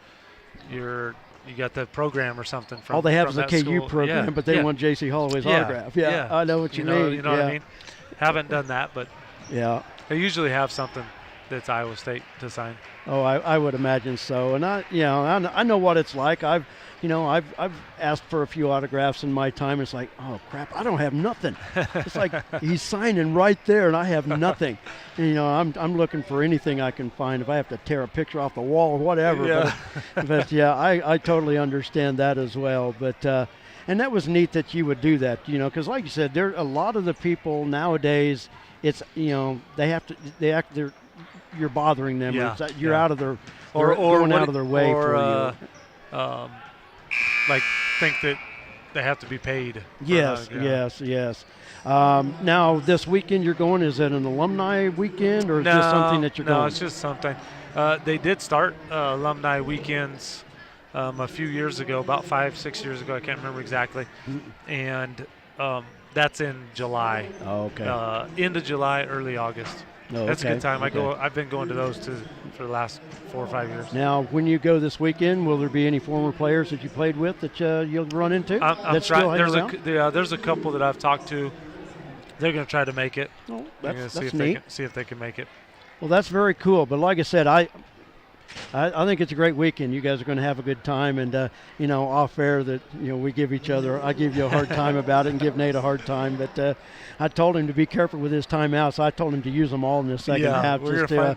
got the program or something from. All they have from is a that KU school. program, Yeah. but they want J.C. Holloway's autograph. Yeah, I know what you mean. You know what I mean? Haven't done that, but yeah, I usually have something that's Iowa State to sign. Oh, I would imagine so, and I know what it's like. I've asked for a few autographs in my time. It's like, oh crap, I don't have nothing. It's like he's signing right there, and I have nothing. And, I'm looking for anything I can find. If I have to tear a picture off the wall or whatever. Yeah. But yeah, I totally understand that as well. But and that was neat that you would do that. Because like you said, there a lot of the people nowadays. It's they act you're bothering them. Yeah, You're out of their or going out of their way for you. Like think that they have to be paid. Yes. Now this weekend you're going. Is it an alumni weekend or is this something that you're going? No, it's just something. They did start alumni weekends a few years ago, about 5-6 years ago. I can't remember exactly, and that's in July. Oh, okay. End of July, early August. Oh, that's okay. a good time. Okay. I've been going to those for the last 4 or 5 years. Now, when you go this weekend, will there be any former players that you played with that you'll run into? I'm trying. There's a couple that I've talked to. They're going to try to make it. Oh, They're going that's to neat. see if they can make it. Well, that's very cool. But like I said, I think it's a great weekend. You guys are going to have a good time, and off air that we give each other. I give you a hard time about it, and give Nate a hard time. But I told him to be careful with his timeouts. I told him to use them all in the second half just to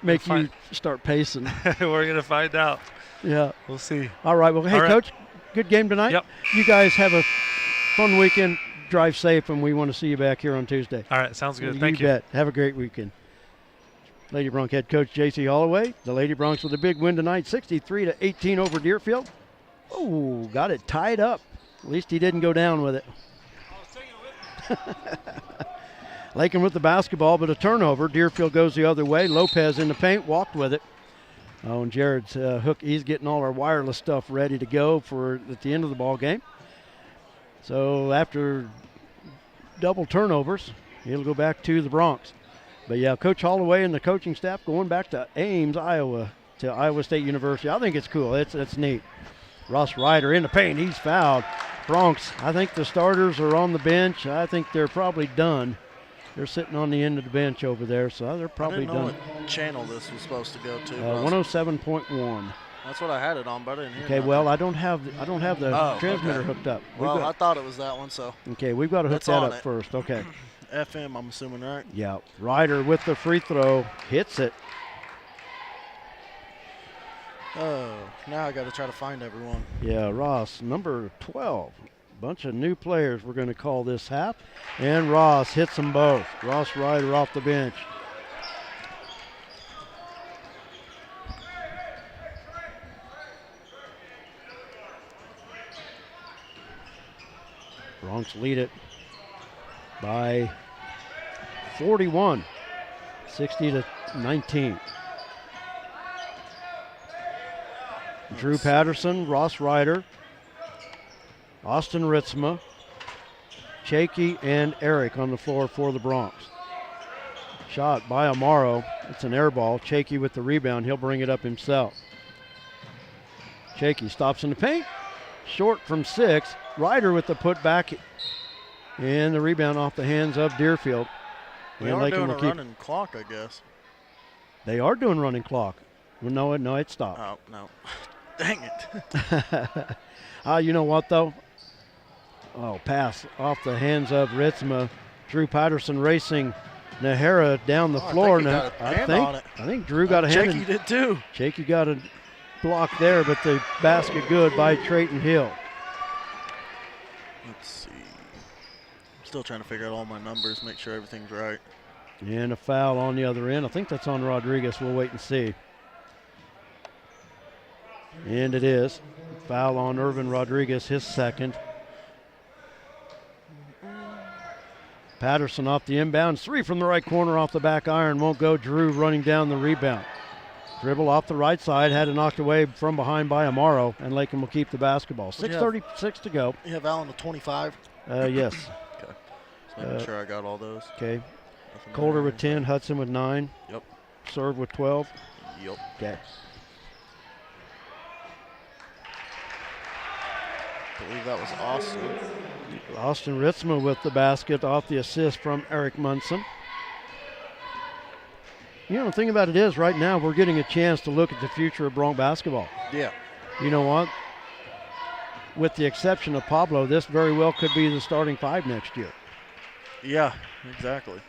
make you start pacing. We're going to find out. Yeah, we'll see. All right. Well, hey, all right. Coach, good game tonight. Yep. You guys have a fun weekend. Drive safe, and we want to see you back here on Tuesday. All right, sounds good. Thank you. Bet. Have a great weekend. Lady Bronc head coach J.C. Holloway. The Lady Broncs with a big win tonight, 63-18 over Deerfield. Oh, got it tied up. At least he didn't go down with it. Lakin with the basketball, but a turnover. Deerfield goes the other way. Lopez in the paint, walked with it. Oh, and Jared's hook. He's getting all our wireless stuff ready to go for at the end of the ball game. So after double turnovers, he'll go back to the Broncs. But yeah, Coach Holloway and the coaching staff going back to Ames, Iowa, to Iowa State University. I think it's cool. It's neat. Ross Ryder in the paint. He's fouled. Broncs, I think the starters are on the bench. I think they're probably done. They're sitting on the end of the bench over there, so they're probably done. I didn't know what channel this was supposed to go to. 107.1. That's what I had it on, but I didn't hear Okay, nothing. well, I don't have the transmitter hooked up. Well, I thought it was that one, so. Okay, we've got to hook that up first. Okay. FM, I'm assuming, right? Yeah. Ryder with the free throw, hits it. Oh, now I got to try to find everyone. Yeah, Ross, number 12. Bunch of new players we're going to call this half. And Ross hits them both. Ross Ryder off the bench. Broncs lead it by 41, 60-19. Drew Patterson, Ross Ryder, Austin Ritzma, Chakey, and Eric on the floor for the Broncs. Shot by Amaro. It's an air ball. Chakey with the rebound. He'll bring it up himself. Chakey stops in the paint. Short from 6. Ryder with the putback. And the rebound off the hands of Deerfield. We And are Lakin doing will a keep. running clock, I guess. They are doing running clock. Well, no, it stopped. Oh, no. Dang it. You know what, though? Oh, pass off the hands of Ritzma. Drew Patterson racing Nahara down the floor. I think Drew got a hand. Jakey did too. Jakey got a block there, but the basket good by Trayton Hill. Let's see. Still trying to figure out all my numbers, make sure everything's right. And a foul on the other end. I think that's on Rodriguez. We'll wait and see. And it is. Foul on Irvin Rodriguez, his second. Patterson off the inbound. 3 from the right corner off the back iron. Won't go. Drew running down the rebound. Dribble off the right side. Had it knocked away from behind by Amaro. And Lakin will keep the basketball. 6:36 to go. You have Allen with 25? Yes. Okay. Just making sure I got all those. Okay. Nothing Calder there. with 10. Hudson with 9. Yep. Serve with 12. Yep. Okay. I believe that was Austin. Austin Ritzma with the basket off the assist from Eric Munson. You know, the thing about it is right now we're getting a chance to look at the future of Bronx basketball. Yeah. You know what? With the exception of Pablo, this very well could be the starting 5 next year. Yeah, exactly.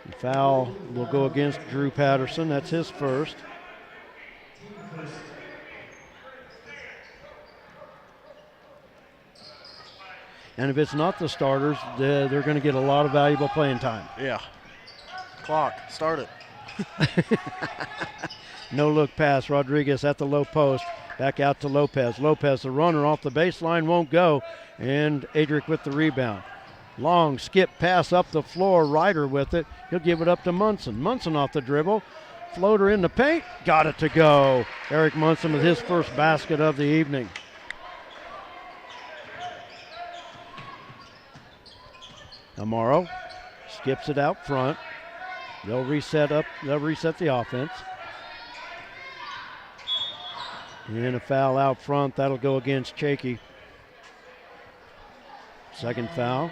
The foul will go against Drew Patterson. That's his first. And if it's not the starters, they're going to get a lot of valuable playing time. Yeah. Clock, start it. No look pass. Rodriguez at the low post. Back out to Lopez. Lopez, the runner off the baseline, won't go. And Adric with the rebound. Long skip pass up the floor. Ryder with it. He'll give it up to Munson. Munson off the dribble. Floater in the paint. Got it to go. Eric Munson with his first basket of the evening. Amaro skips it out front. They'll reset the offense. And a foul out front. That'll go against Chakey. Second foul.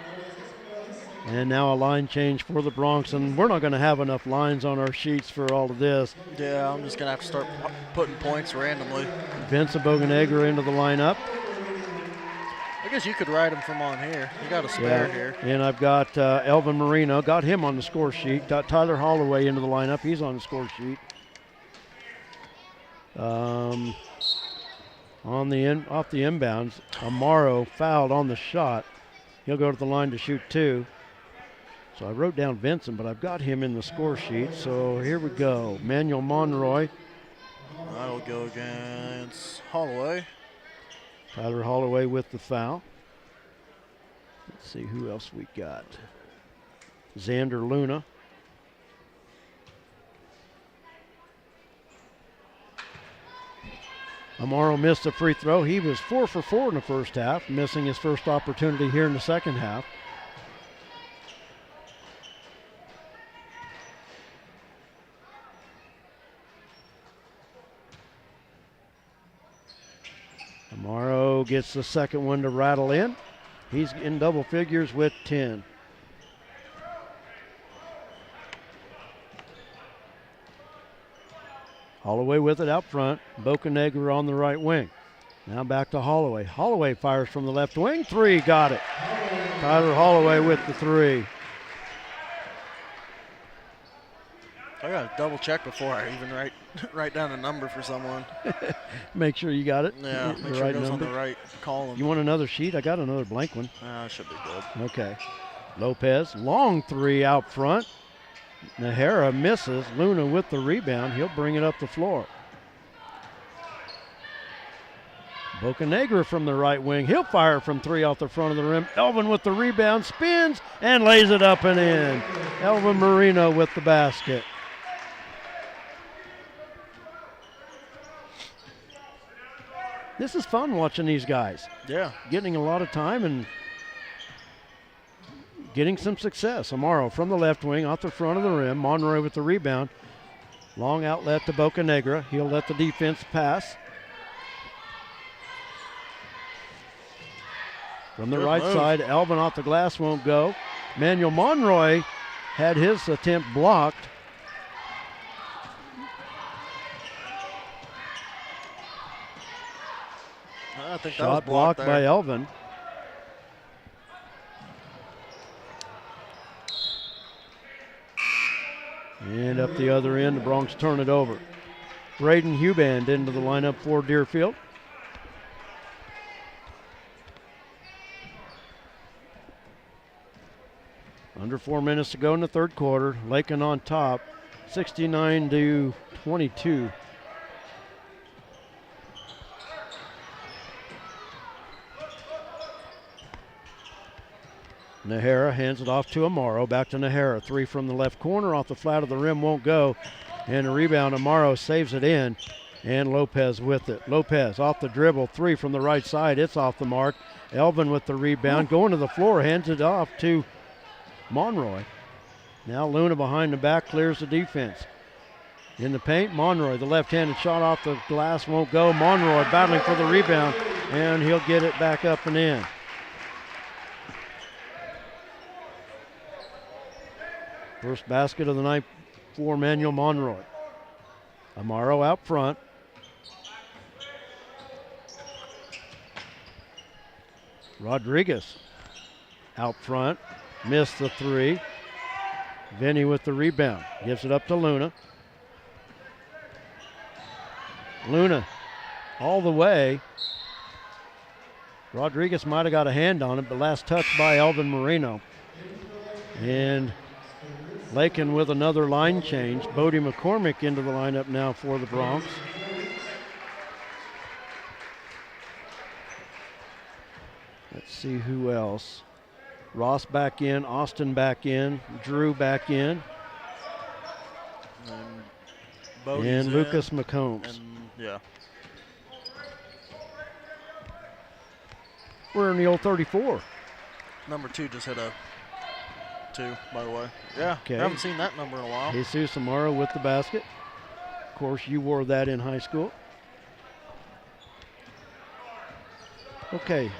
And now a line change for the Bronx. And we're not going to have enough lines on our sheets for all of this. Yeah, I'm just going to have to start putting points randomly. Vincent Boganegra into the lineup. I guess you could write him from on here. You got a spare here. And I've got Elvin Marino. Got him on the score sheet. Got Tyler Holloway into the lineup. He's on the score sheet. Off the inbounds, Amaro fouled on the shot. He'll go to the line to shoot 2. So I wrote down Vincent, but I've got him in the score sheet. So here we go. Manuel Monroy. That'll go against Holloway. Tyler Holloway with the foul. Let's see who else we got. Xander Luna. Amaro missed a free throw. He was 4 for 4 in the first half, missing his first opportunity here in the second half. Amaro gets the second one to rattle in. He's in double figures with 10. Holloway with it out front. Bocanegra on the right wing. Now back to Holloway. Holloway fires from the left wing. 3, got it. Tyler Holloway with the 3. I got to double check before I even write down a number for someone. Make sure you got it. Yeah, The make sure right it goes number. on the right column. You want another sheet? I got another blank one. Should be good. Okay. Lopez, long 3 out front. Nahara misses. Luna with the rebound. He'll bring it up the floor. Bocanegra from the right wing. He'll fire from 3 off the front of the rim. Elvin with the rebound, spins and lays it up and in. Elvin Marino with the basket. This is fun watching these guys. Yeah. Getting a lot of time and getting some success. Amaro from the left wing, off the front of the rim. Monroy with the rebound. Long outlet to Bocanegra. He'll let the defense pass. From the Good right move. side, Elvin off the glass, won't go. Manuel Monroy had his attempt blocked. I think that was Shot blocked blocked by there. Elvin. And up the other end, the Bronx turn it over. Braden Huband into the lineup for Deerfield. Under 4 minutes to go in the third quarter. Lakin on top, 69-22. Nahara hands it off to Amaro. Back to Nahara. 3 from the left corner. Off the flat of the rim. Won't go. And a rebound. Amaro saves it in. And Lopez with it. Lopez off the dribble. 3 from the right side. It's off the mark. Elvin with the rebound. Going to the floor. Hands it off to Monroy. Now Luna behind the back. Clears the defense. In the paint, Monroy. The left-handed shot off the glass. Won't go. Monroy battling for the rebound. And he'll get it back up and in. First basket of the night for Manuel Monroy. Amaro out front. Rodriguez out front. Missed the 3. Vinny with the rebound. Gives it up to Luna. Luna all the way. Rodriguez might have got a hand on it, but last touch by Elvin Moreno. And Lakin with another line change. Bodie McCormick into the lineup now for the Bronx. Let's see who else. Ross back in, Austin back in, Drew back in, And Bodie's and in, Lucas McCombs. And yeah. We're in the old 34. Number 2 just hit a 2, by the way. Yeah, Okay. I haven't seen that number in a while. Jesus Amaro with the basket. Of course, you wore that in high school. Okay.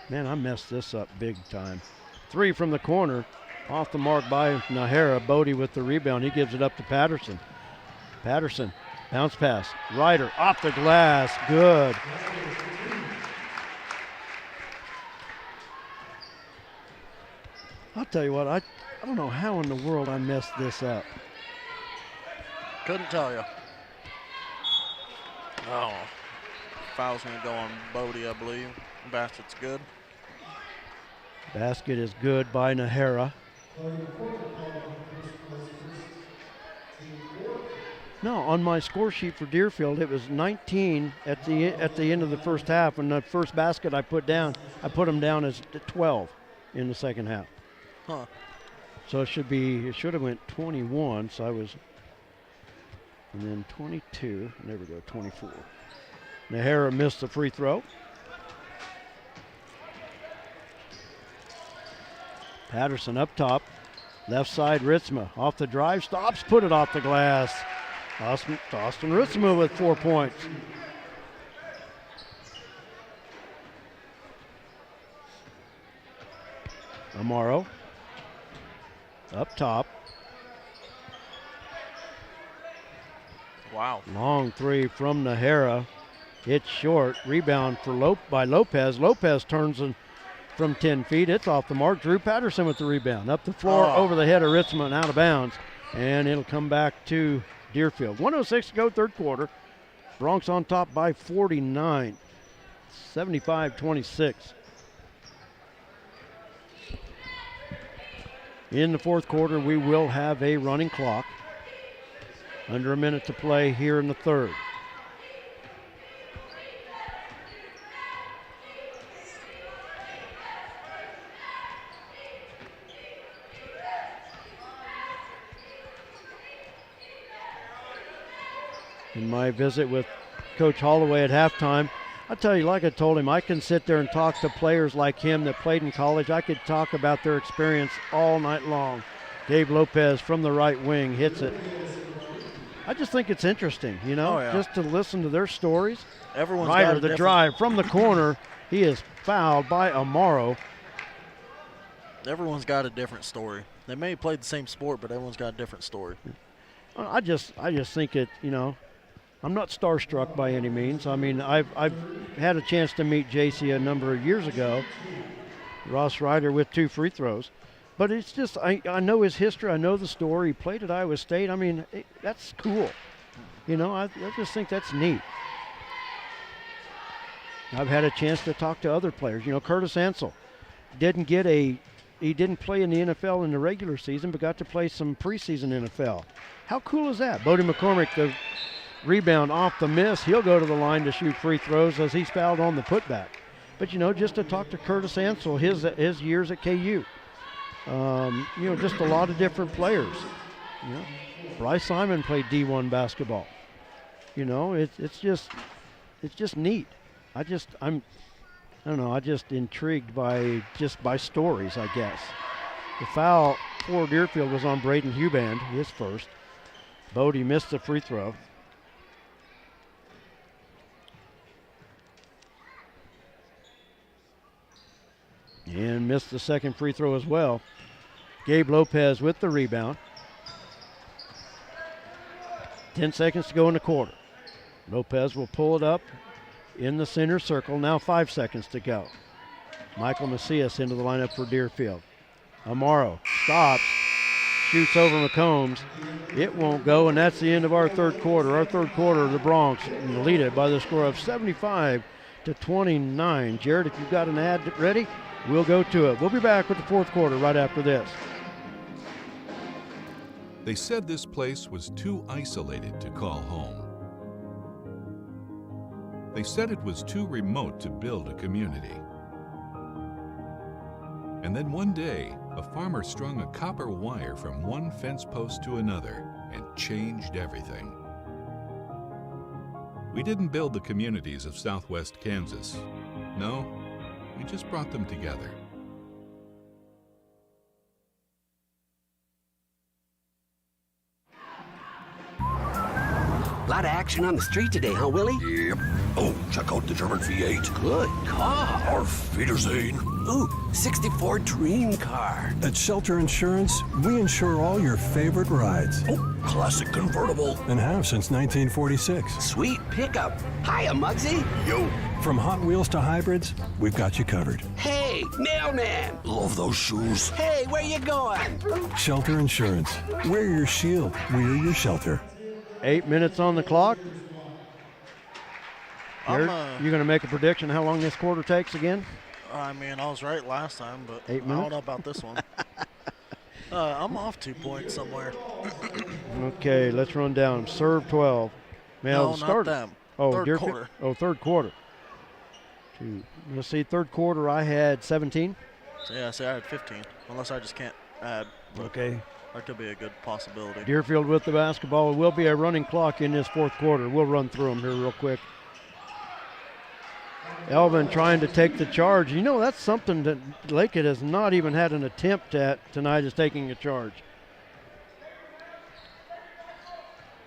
Man, I messed this up big time. 3 from the corner. Off the mark by Nahara. Bodie with the rebound. He gives it up to Patterson. Patterson. Bounce pass. Ryder off the glass. Good. I'll tell you what, I don't know how in the world I messed this up. Couldn't tell you. Oh. Foul's going to go on Bodie, I believe. Basket's good. Basket is good by Nahara. No, on my score sheet for Deerfield, it was 19 at the end of the first half, and the first basket I put them down as 12 in the second half. Huh. So it should have went 21, so I was, and then 22, and there we go, 24. Nahara missed the free throw. Patterson up top, left side Ritzma, off the drive, stops, put it off the glass. Austin Ritzma with 4 points. Amaro up top. Wow. Long 3 from Nahara. It's short. Rebound by Lopez. Lopez turns from 10 feet. It's off the mark. Drew Patterson with the rebound. Up the floor, over the head of Ritzman, out of bounds. And it'll come back to Deerfield. 1:06 to go, third quarter. Bronx on top by 49. 75-26. In the fourth quarter, we will have a running clock. Under a minute to play here in the third. In my visit with Coach Holloway at halftime, I tell you, like I told him, I can sit there and talk to players like him that played in college. I could talk about their experience all night long. Dave Lopez from the right wing hits it. I just think it's interesting, you know, Oh, yeah. just to listen to their stories. Everyone's got Ryder, a the different, drive from the corner, he is fouled by Amaro. Everyone's got a different story. They may have played the same sport, but everyone's got a different story. I just think it, you know, I'm not starstruck by any means. I mean, I've had a chance to meet JC a number of years ago. Ross Ryder with 2 free throws. But it's just, I know his history. I know the story. He played at Iowa State. I mean, that's cool. You know, I just think that's neat. I've had a chance to talk to other players. You know, Curtis Ansel didn't play in the NFL in the regular season, but got to play some preseason NFL. How cool is that? Bodie McCormick, the rebound off the miss. He'll go to the line to shoot free throws as he's fouled on the putback. But, you know, just to talk to Curtis Ansel, his years at KU. You know, just a lot of different players. You know, Bryce Simon played D1 basketball. You know, it's just neat. I'm just intrigued by stories, I guess. The foul for Deerfield was on Braden Huband, his first. Bodie missed the free throw. And missed the second free throw as well. Gabe Lopez with the rebound. 10 seconds to go in the quarter. Lopez will pull it up in the center circle. Now 5 seconds to go. Michael Macias into the lineup for Deerfield. Amaro stops, shoots over McCombs. It won't go, and that's the end of our third quarter. Our third quarter, the Bronx lead it by the score of 75-29. Jared, if you've got an ad ready, we'll go to it. We'll be back with the fourth quarter right after this. They said this place was too isolated to call home. They said it was too remote to build a community. And then one day, a farmer strung a copper wire from one fence post to another and changed everything. We didn't build the communities of Southwest Kansas. No, we just brought them together. A lot of action on the street today, huh, Willie? Yep. Oh, check out the German V8. Good car. Auf Wiedersehen. Ooh, 64 dream car. At Shelter Insurance, we insure all your favorite rides. Oh, classic convertible. And have since 1946. Sweet pickup. Hiya, Muggsy. Yo. From Hot Wheels to hybrids, we've got you covered. Hey, mailman. Love those shoes. Hey, where you going? Shelter Insurance. We're your shield. We're your shelter. 8 minutes on the clock. Jared, you going to make a prediction how long this quarter takes again? I mean, I was right last time, but 8 I minutes? don't know about this one. I'm off 2 points somewhere. Okay, let's run down. Serve 12. No, the start. not them. Oh, Third Deerfield? quarter. Oh, third quarter. Let's see, third quarter I had 17. So, yeah, I had 15, unless I just can't add. Okay. That could be a good possibility. Deerfield with the basketball. It will be a running clock in this fourth quarter. We'll run through them here real quick. Elvin trying to take the charge. You know, that's something that Lakin has not even had an attempt at tonight, is taking a charge.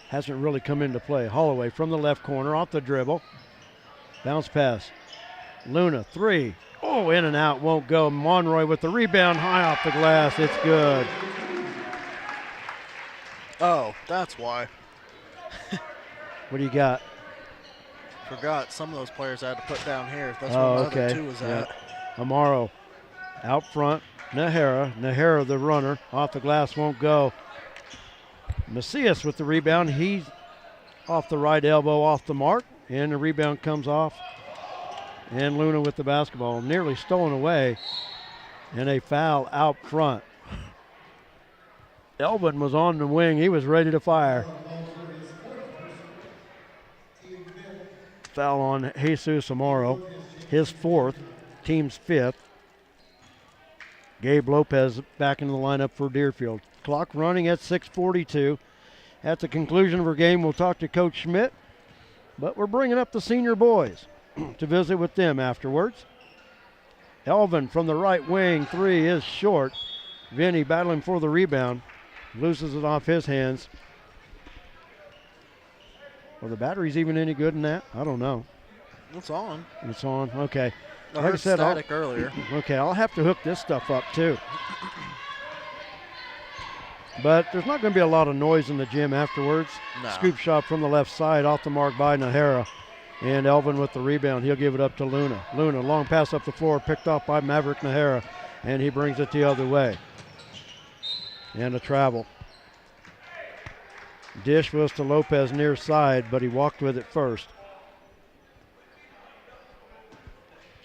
Hasn't really come into play. Holloway from the left corner, off the dribble. Bounce pass. Luna, 3. Oh, in and out, won't go. Monroy with the rebound, high off the glass. It's good. Oh, that's why. What do you got? Forgot some of those players I had to put down here. That's Oh, where the okay. other 2 was at. Amaro out front. Nahara, the runner. Off the glass, won't go. Macias with the rebound. He's off the right elbow, off the mark. And the rebound comes off. And Luna with the basketball. Nearly stolen away. And a foul out front. Elvin was on the wing. He was ready to fire. Foul on Jesus Amaro. His 4th, team's 5th. Gabe Lopez back into the lineup for Deerfield. Clock running at 6:42. At the conclusion of our game, we'll talk to Coach Schmidt, but we're bringing up the senior boys to visit with them afterwards. Elvin from the right wing, 3 is short. Vinny battling for the rebound. Loses it off his hands. Are the batteries even any good in that? I don't know. It's on. It's on. Okay. I Like I heard said, static earlier. Okay, I'll have to hook this stuff up too. But there's not going to be a lot of noise in the gym afterwards. No. Scoop shot from the left side off the mark by Nahara. And Elvin with the rebound. He'll give it up to Luna. Luna, long pass up the floor, picked off by Maverick Nahara. And he brings it the other way. And a travel. Dish was to Lopez near side, but he walked with it first.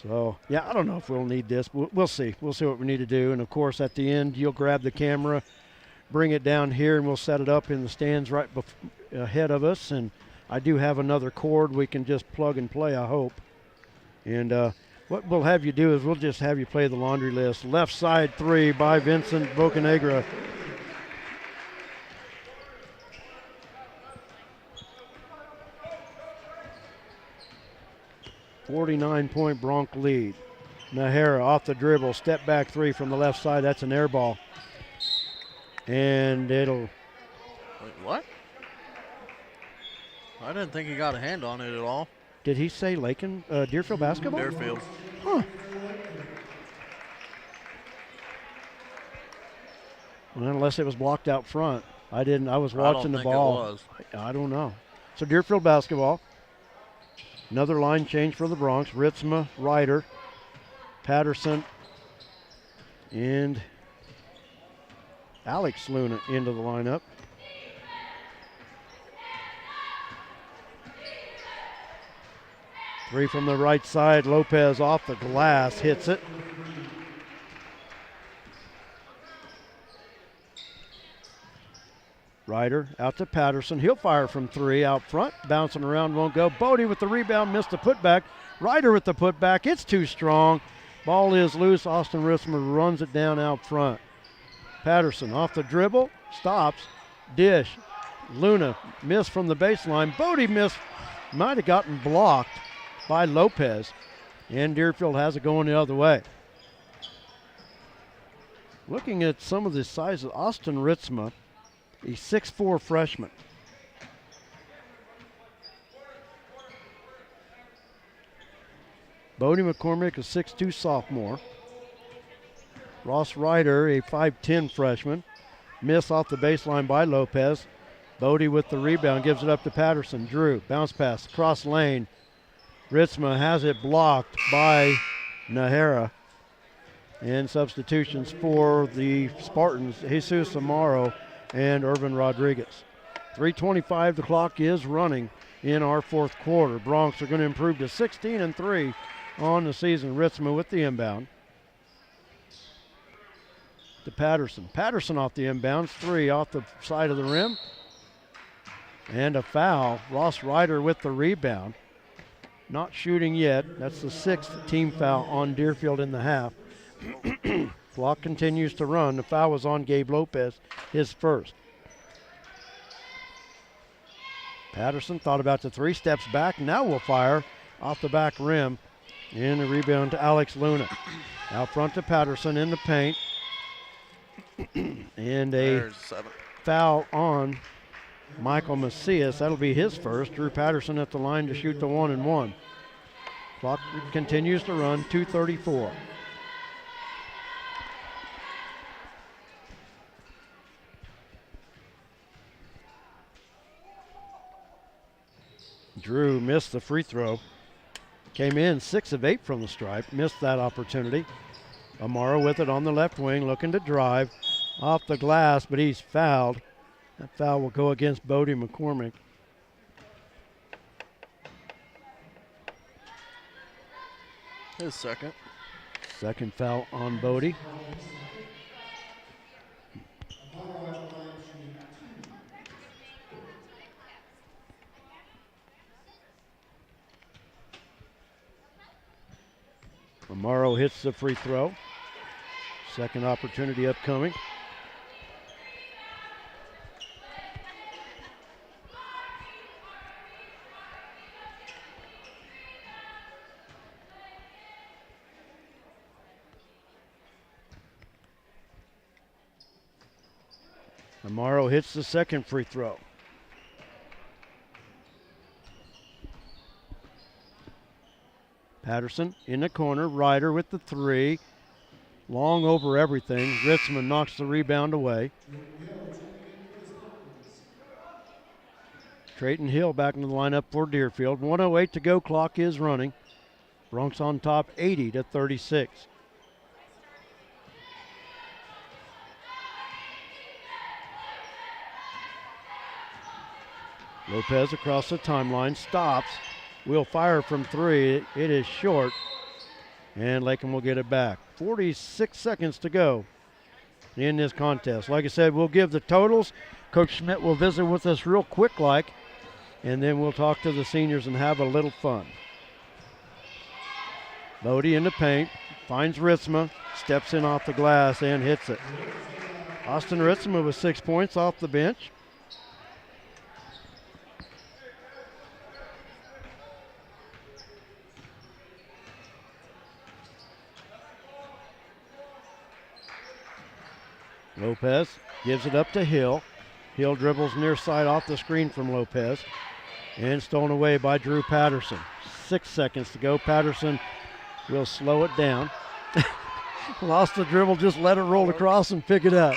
So, yeah, I don't know if we'll need this. We'll see. We'll see what we need to do. And, of course, at the end, you'll grab the camera, bring it down here, and we'll set it up in the stands right ahead of us. And I do have another cord we can just plug and play, I hope. And what we'll have you do is we'll just have you play the laundry list. Left side 3 by Vincent Bocanegra. .49 Bronc lead. Nahara off the dribble, step back 3 from the left side. That's an air ball. And it'll. Wait, what? I didn't think he got a hand on it at all. Did he say Lakin, Deerfield basketball? Deerfield. Huh. Well, unless it was blocked out front. I didn't. I was watching the ball. It was. I don't know. So Deerfield basketball. Another line change for the Bronx. Ritzma, Ryder, Patterson, and Alex Luna into the lineup. Three from the right side. Lopez off the glass, hits it. Ryder out to Patterson. He'll fire from 3 out front. Bouncing around, won't go. Bodie with the rebound, missed the putback. Ryder with the putback. It's too strong. Ball is loose. Austin Ritzma runs it down out front. Patterson off the dribble. Stops. Dish. Luna missed from the baseline. Bodie missed. Might have gotten blocked by Lopez. And Deerfield has it going the other way. Looking at some of the sizes, Austin Ritzma, a 6'4" freshman. Bodie McCormick, a 6'2" sophomore. Ross Ryder, a 5'10" freshman. Miss off the baseline by Lopez. Bodie with the rebound, gives it up to Patterson. Drew, bounce pass, cross lane. Ritzma has it blocked by Nahara. And substitutions for the Spartans, Jesus Amaro and Irvin Rodriguez. 3:25, the clock is running in our fourth quarter. Bronx are going to improve to 16-3 on the season. Ritzma with the inbound. To Patterson. Patterson off the inbounds, 3 off the side of the rim. And a foul. Ross Ryder with the rebound. Not shooting yet. That's the 6th team foul on Deerfield in the half. Clock continues to run. The foul was on Gabe Lopez, his first. Patterson thought about the 3, steps back. Now will fire off the back rim. And a rebound to Alex Luna. Out front to Patterson in the paint. And a foul on Michael Macias. That'll be his first. Drew Patterson at the line to shoot the 1-and-1. Clock continues to run, 2:34. Drew missed the free throw. Came in 6 of 8 from the stripe. Missed that opportunity. Amaro with it on the left wing, looking to drive. Off the glass, but he's fouled. That foul will go against Bodie McCormick. His second. Second foul on Bodie. Amaro hits the free throw. Second opportunity upcoming. Amaro hits the second free throw. Patterson in the corner. Ryder with the three. Long over everything. Ritzman knocks the rebound away. Trayton Hill back in the lineup for Deerfield. 1:08 to go. Clock is running. Bronx on top 80-36. Lopez across the timeline. Stops. Will fire from three. It is short. And Lakin will get it back. 46 seconds to go in this contest. Like I said, we'll give the totals. Coach Schmidt will visit with us real quick and then we'll talk to the seniors and have a little fun. Bodie in the paint, finds Ritzma, steps in off the glass and hits it. Austin Ritzma with 6 points off the bench. Lopez gives it up to Hill. Hill dribbles near side off the screen from Lopez and stolen away by Drew Patterson. 6 seconds to go. Patterson will slow it down. Lost the dribble, just let it roll across and pick it up.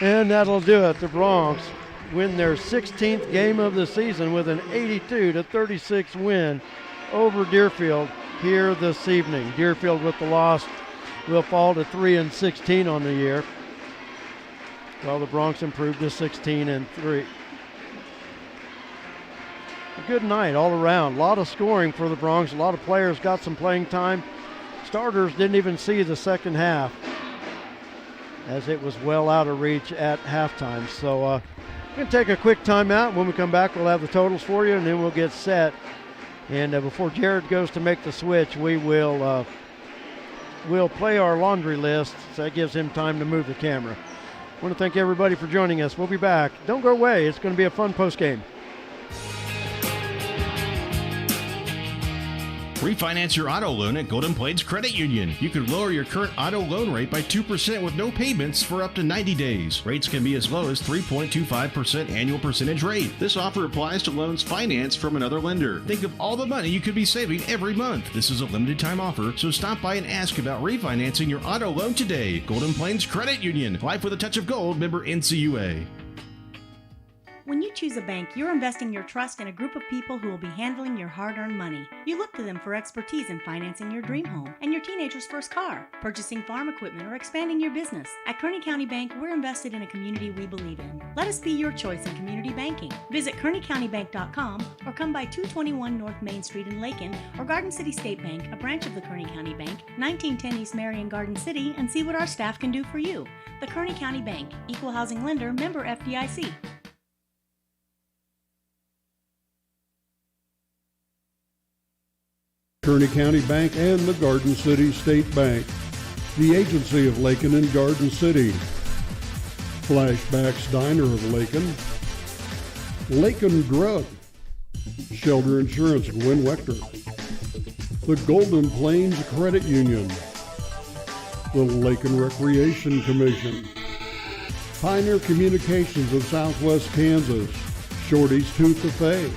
And that'll do it. The Bronx win their 16th game of the season with an 82-36 win over Deerfield here this evening. Deerfield with the loss will fall to 3-16 on the year, while the Bronx improved to 16-3. A good night all around. A lot of scoring for the Bronx. A lot of players got some playing time. Starters didn't even see the second half, as it was well out of reach at halftime. So we're going to take a quick timeout. When we come back, we'll have the totals for you, and then we'll get set. And before Jared goes to make the switch, we'll play our laundry list, so that gives him time to move the camera. I want to thank everybody for joining us. We'll be back. Don't go away. It's going to be a fun postgame. Refinance your auto loan at Golden Plains Credit Union. You could lower your current auto loan rate by 2% with no payments for up to 90 days. Rates can be as low as 3.25% annual percentage rate. This offer applies to loans financed from another lender. Think of all the money you could be saving every month. This is a limited time offer, so stop by and ask about refinancing your auto loan today. Golden Plains Credit Union. Life with a touch of gold. Member NCUA. When you choose a bank, you're investing your trust in a group of people who will be handling your hard-earned money. You look to them for expertise in financing your dream home and your teenager's first car, purchasing farm equipment, or expanding your business. At Kearney County Bank, we're invested in a community we believe in. Let us be your choice in community banking. Visit KearneyCountyBank.com or come by 221 North Main Street in Lakin, or Garden City State Bank, a branch of the Kearney County Bank, 1910 East Marion, Garden City, and see what our staff can do for you. The Kearney County Bank, Equal Housing Lender, member FDIC. Kearney County Bank and the Garden City State Bank, the agency of Lakin and Garden City. Flashbacks Diner of Lakin, Lakin Grub, Shelter Insurance Gwen Wechter, the Golden Plains Credit Union, the Lakin Recreation Commission, Pioneer Communications of Southwest Kansas, Shorty's Tooth Cafe,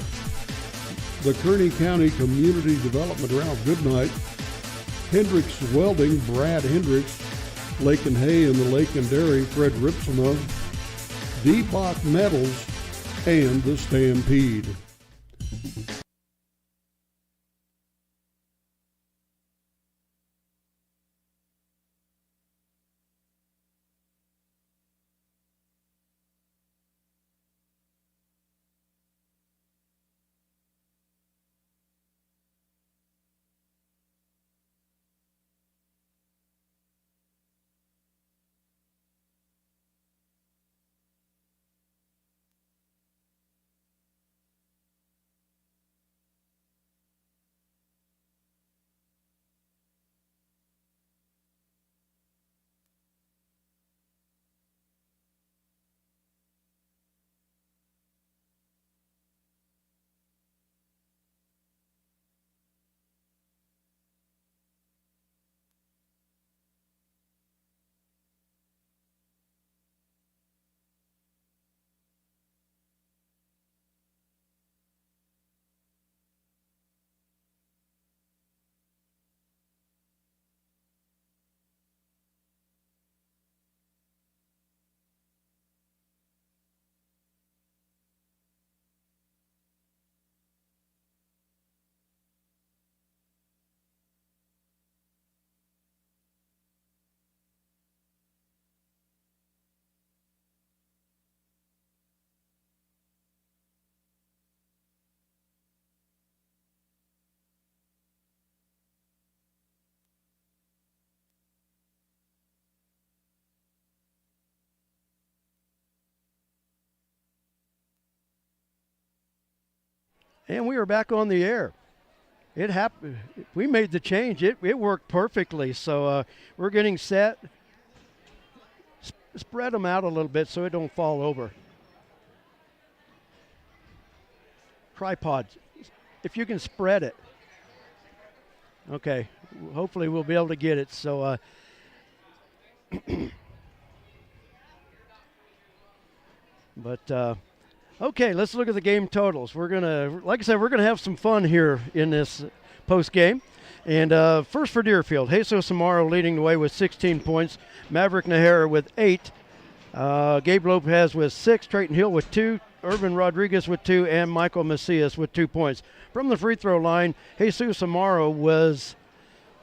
the Kearney County Community Development Ralph Goodnight, Hendricks Welding, Brad Hendricks, Lakin Hay and the Lakin Dairy, Fred Ripsima, D-Bach Metals, and the Stampede. And we are back on the air. It happened. We made the change. It worked perfectly. So we're getting set. Spread them out a little bit so it don't fall over. Tripod. If you can spread it. Okay. Hopefully we'll be able to get it. So but okay, let's look at the game totals. We're gonna, like I said, we're gonna have some fun here in this post game. And first for Deerfield, Jesus Amaro leading the way with 16 points. Maverick Nahara with 8. Gabe Lopez with 6. Trayton Hill with 2. Irvin Rodriguez with 2. And Michael Macias with 2 points. From the free throw line, Jesus Amaro was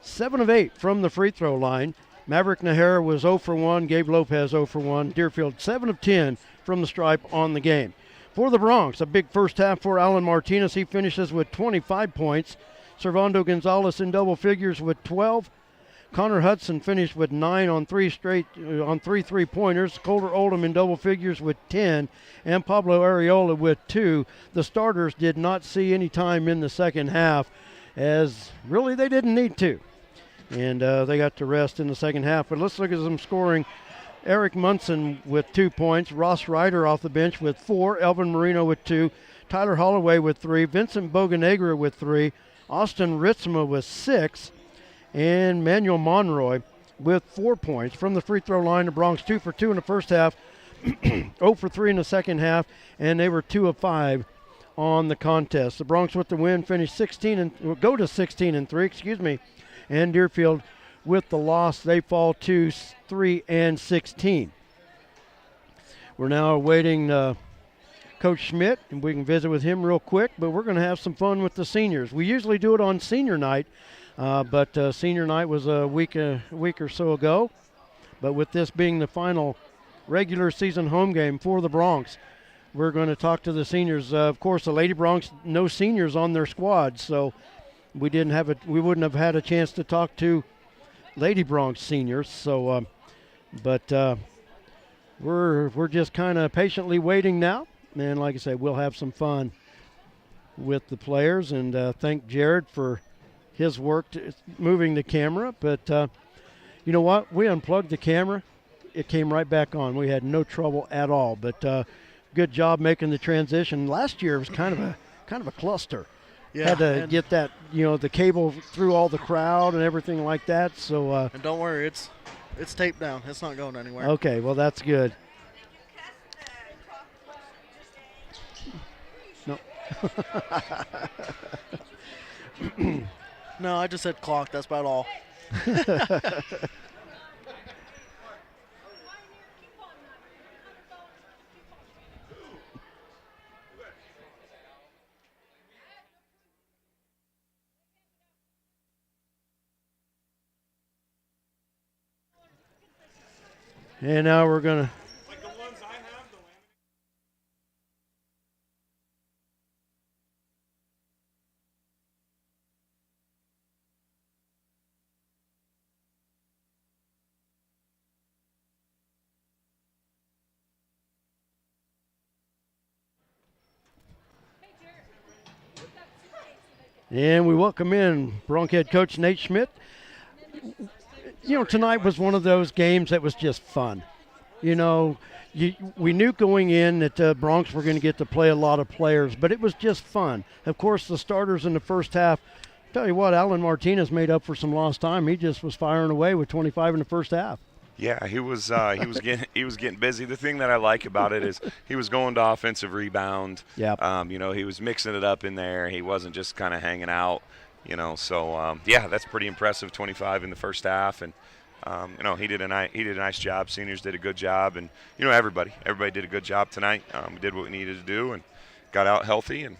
7 of 8 from the free throw line. Maverick Nahara was 0 for 1. Gabe Lopez 0 for 1. Deerfield 7 of 10 from the stripe on the game. For the Bronx, a big first half for Alan Martinez. He finishes with 25 points. Servando Gonzalez in double figures with 12. Connor Hudson finished with 9 on 3 3-pointers. Colter Oldham in double figures with 10. And Pablo Areola with 2. The starters did not see any time in the second half, as really they didn't need to. And they got to rest in the second half. But let's look at some scoring. Eric Munson with 2 points. Ross Ryder off the bench with 4. Elvin Marino with 2. Tyler Holloway with 3. Vincent Boganegra with 3. Austin Ritzma with 6. And Manuel Monroy with 4 points. From the free throw line, the Bronx 2 for 2 in the first half, 0 for 3 in the second half, and they were 2 of 5 on the contest. The Bronx with the win finished 16-3, and Deerfield with the loss, they fall to 3-16. We're now awaiting Coach Schmidt, and we can visit with him real quick, but we're going to have some fun with the seniors. We usually do it on senior night, but senior night was a week or so ago. But with this being the final regular season home game for the Bronx, we're going to talk to the seniors. Of course, the Lady Bronx, no seniors on their squad, so we wouldn't have had a chance to talk to Lady Bronx seniors. So, we're just kind of patiently waiting now. And like I said, we'll have some fun with the players, and thank Jared for his work moving the camera. But you know what? We unplugged the camera. It came right back on. We had no trouble at all. But good job making the transition. Last year was kind of a cluster. Yeah, had to get that, the cable through all the crowd and everything like that. So and don't worry, it's taped down. It's not going anywhere. Okay, well that's good. No. No, I just said clock. That's about all. And now we're going to. And we welcome in Bronx head coach Nate Schmidt. Tonight was one of those games that was just fun. We knew going in that Bronx were going to get to play a lot of players, but it was just fun. Of course, the starters in the first half, tell you what, Alan Martinez made up for some lost time. He just was firing away with 25 in the first half. Yeah, he was getting busy. The thing that I like about it is he was going to offensive rebound. Yeah. He was mixing it up in there. He wasn't just kind of hanging out. So that's pretty impressive. 25 in the first half, and he did a nice job. Seniors did a good job, and everybody did a good job tonight. We did what we needed to do and got out healthy and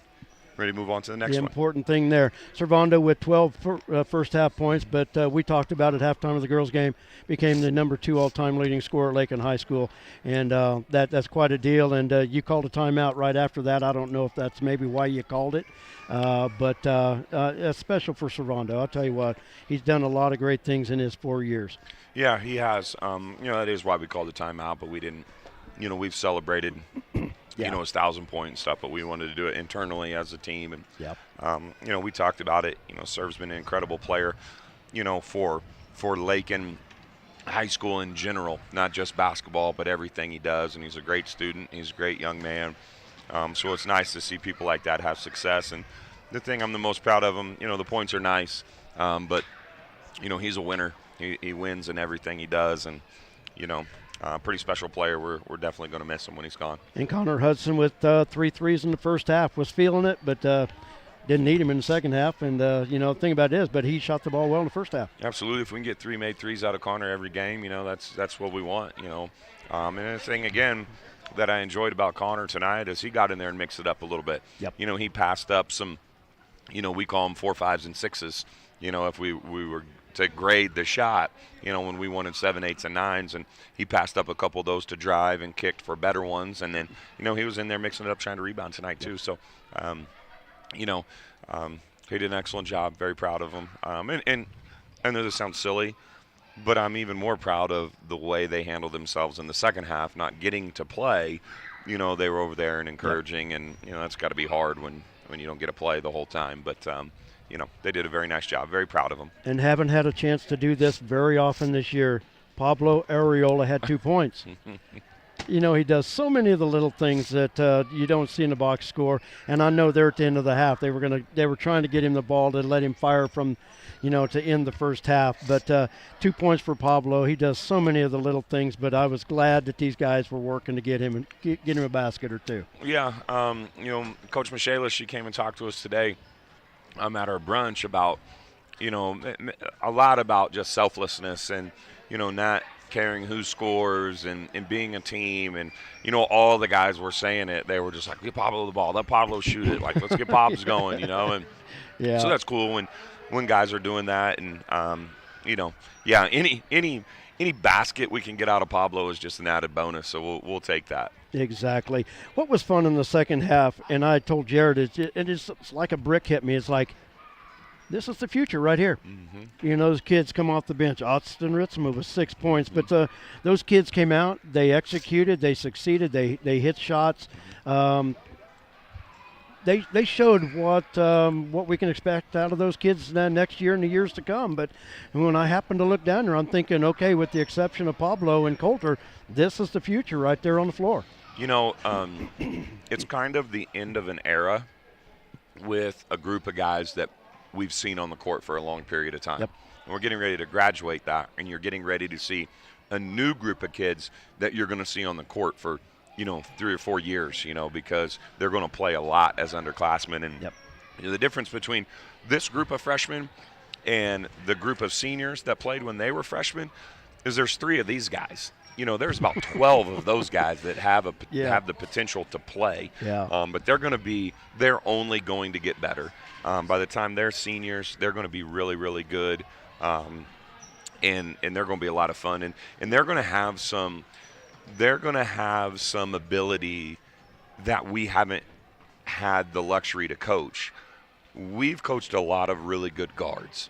ready to move on to the next one. The important thing there, Servando with 12 first half points, but we talked about at halftime of the girls' game, became the number 2 all-time leading scorer at Lakin High School, and that's quite a deal. And you called a timeout right after that. I don't know if that's maybe why you called it, but it's special for Servando. I'll tell you what, he's done a lot of great things in his 4 years. Yeah, he has. That is why we called a timeout, but we didn't. We've celebrated you know, his 1,000-point stuff, but we wanted to do it internally as a team. And, Yep. you know, we talked about it. You know, Serv's been an incredible player, you know, for Lakin high school in general, not just basketball, but everything he does. And he's a great student. He's a great young man. So it's nice to see people like that have success. And the thing I'm the most proud of him, you know, the points are nice, but, you know, he's a winner. He wins in everything he does. And, you know, pretty special player. We're definitely going to miss him when he's gone. And Connor Hudson with 3 threes in the first half was feeling it, but didn't need him in the second half. And, you know, the thing about it is, but he shot the ball well in the first half. Absolutely. If we can get 3 made threes out of Connor every game, you know, that's what we want, you know. And the thing, again, that I enjoyed about Connor tonight is he got in there and mixed it up a little bit. Yep. You know, he passed up some, you know, we call them 4, 5s, and 6s, you know, if we were to grade the shot, you know, when we wanted 7, 8s, and 9s, and he passed up a couple of those to drive and kicked for better ones. And then, you know, he was in there mixing it up, trying to rebound tonight too. So, you know, he did an excellent job. Very proud of him. And I know this sounds silly, but I'm even more proud of the way they handled themselves in the second half, not getting to play. You know, they were over there and encouraging, and, you know, that's got to be hard when you don't get to play the whole time. But, you know, they did a very nice job. Very proud of them. And haven't had a chance to do this very often this year. Pablo Areola had 2 points. You know, he does so many of the little things that you don't see in the box score. And I know they're at the end of the half. They were trying to get him the ball to let him fire from, you know, to end the first half. But 2 points for Pablo. He does so many of the little things. But I was glad that these guys were working to get him a basket or 2. Yeah, you know, Coach Michaela, she came and talked to us today at our brunch about, you know, a lot about just selflessness and, you know, not caring who scores and being a team. And, you know, all the guys were saying it. They were just like, get Pablo the ball. Let Pablo shoot it. Like, let's get Pops going, you know. And yeah. So that's cool when guys are doing that. And, you know, yeah, any basket we can get out of Pablo is just an added bonus. So we'll take that. Exactly. What was fun in the second half, and I told Jared, it's like a brick hit me. It's like, this is the future right here. Mm-hmm. You know, those kids come off the bench. Austin Ritzma with 6 points, but those kids came out, they executed, they succeeded, they hit shots. They showed what we can expect out of those kids next year and the years to come. But when I happened to look down there, I'm thinking, okay, with the exception of Pablo and Coulter, this is the future right there on the floor. You know, it's kind of the end of an era with a group of guys that we've seen on the court for a long period of time. Yep. And we're getting ready to graduate that, and you're getting ready to see a new group of kids that you're going to see on the court for, you know, 3 or 4 years, you know, because they're going to play a lot as underclassmen. And yep. You know, the difference between this group of freshmen and the group of seniors that played when they were freshmen is there's 3 of these guys. You know, there's about 12 of those guys that have the potential to play. Yeah. But they're only going to get better. By the time they're seniors, they're going to be really, really good. And they're going to be a lot of fun. And they're going to have some ability that we haven't had the luxury to coach. We've coached a lot of really good guards.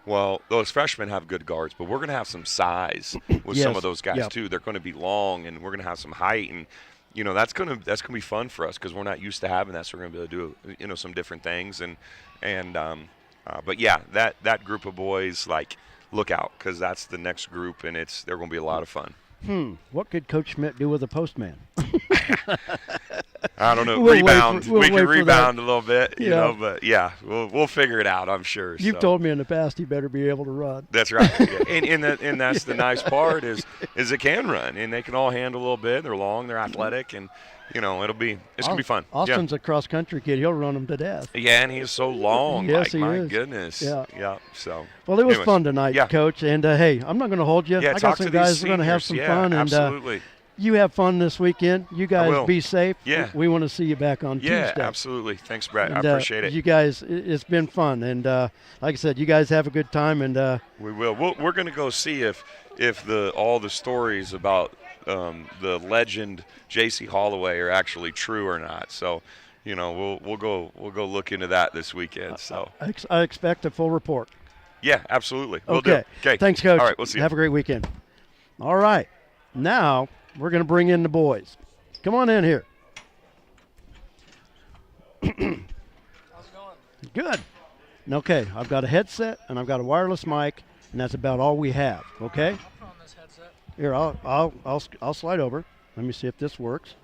Well, those freshmen have good guards, but we're going to have some size with some of those guys too. They're going to be long, and we're going to have some height, and you know that's going to be fun for us because we're not used to having that. So we're going to be able to do some different things, but yeah, that group of boys, like, look out because that's the next group, and they're going to be a lot of fun. What could Coach Schmidt do with a postman? I don't know. We can rebound a little bit, you know, but yeah, we'll figure it out, I'm sure. You've told me in the past he better be able to run. That's right. Yeah. And that's the nice part is it can run, and they can all handle a little bit. They're long, they're athletic, and you know, it's going to be fun. Austin's a cross-country kid. He'll run them to death. Yeah, and he's so long. Yes, he my is. Goodness. Yeah. So. Well, it was fun tonight, Coach. And, hey, I'm not going to hold you. Yeah, I got some guys who are going to have some fun. Absolutely. And you have fun this weekend. You guys be safe. Yeah. We want to see you back on Tuesday. Yeah, absolutely. Thanks, Brett. And, I appreciate it. You guys, it's been fun. And, like I said, you guys have a good time. And we will. We're going to go see if all the stories about the legend J.C. Holloway are actually true or not. So, you know, we'll go look into that this weekend. So I expect a full report. Yeah, absolutely. We'll okay. do. Okay. Thanks, Coach. All right, we'll see you. Have a great weekend. All right. Now we're going to bring in the boys. Come on in here. Good. Okay, I've got a headset and I've got a wireless mic, and that's about all we have. Okay. I'll put on this headset. Here, I'll slide over. Let me see if this works.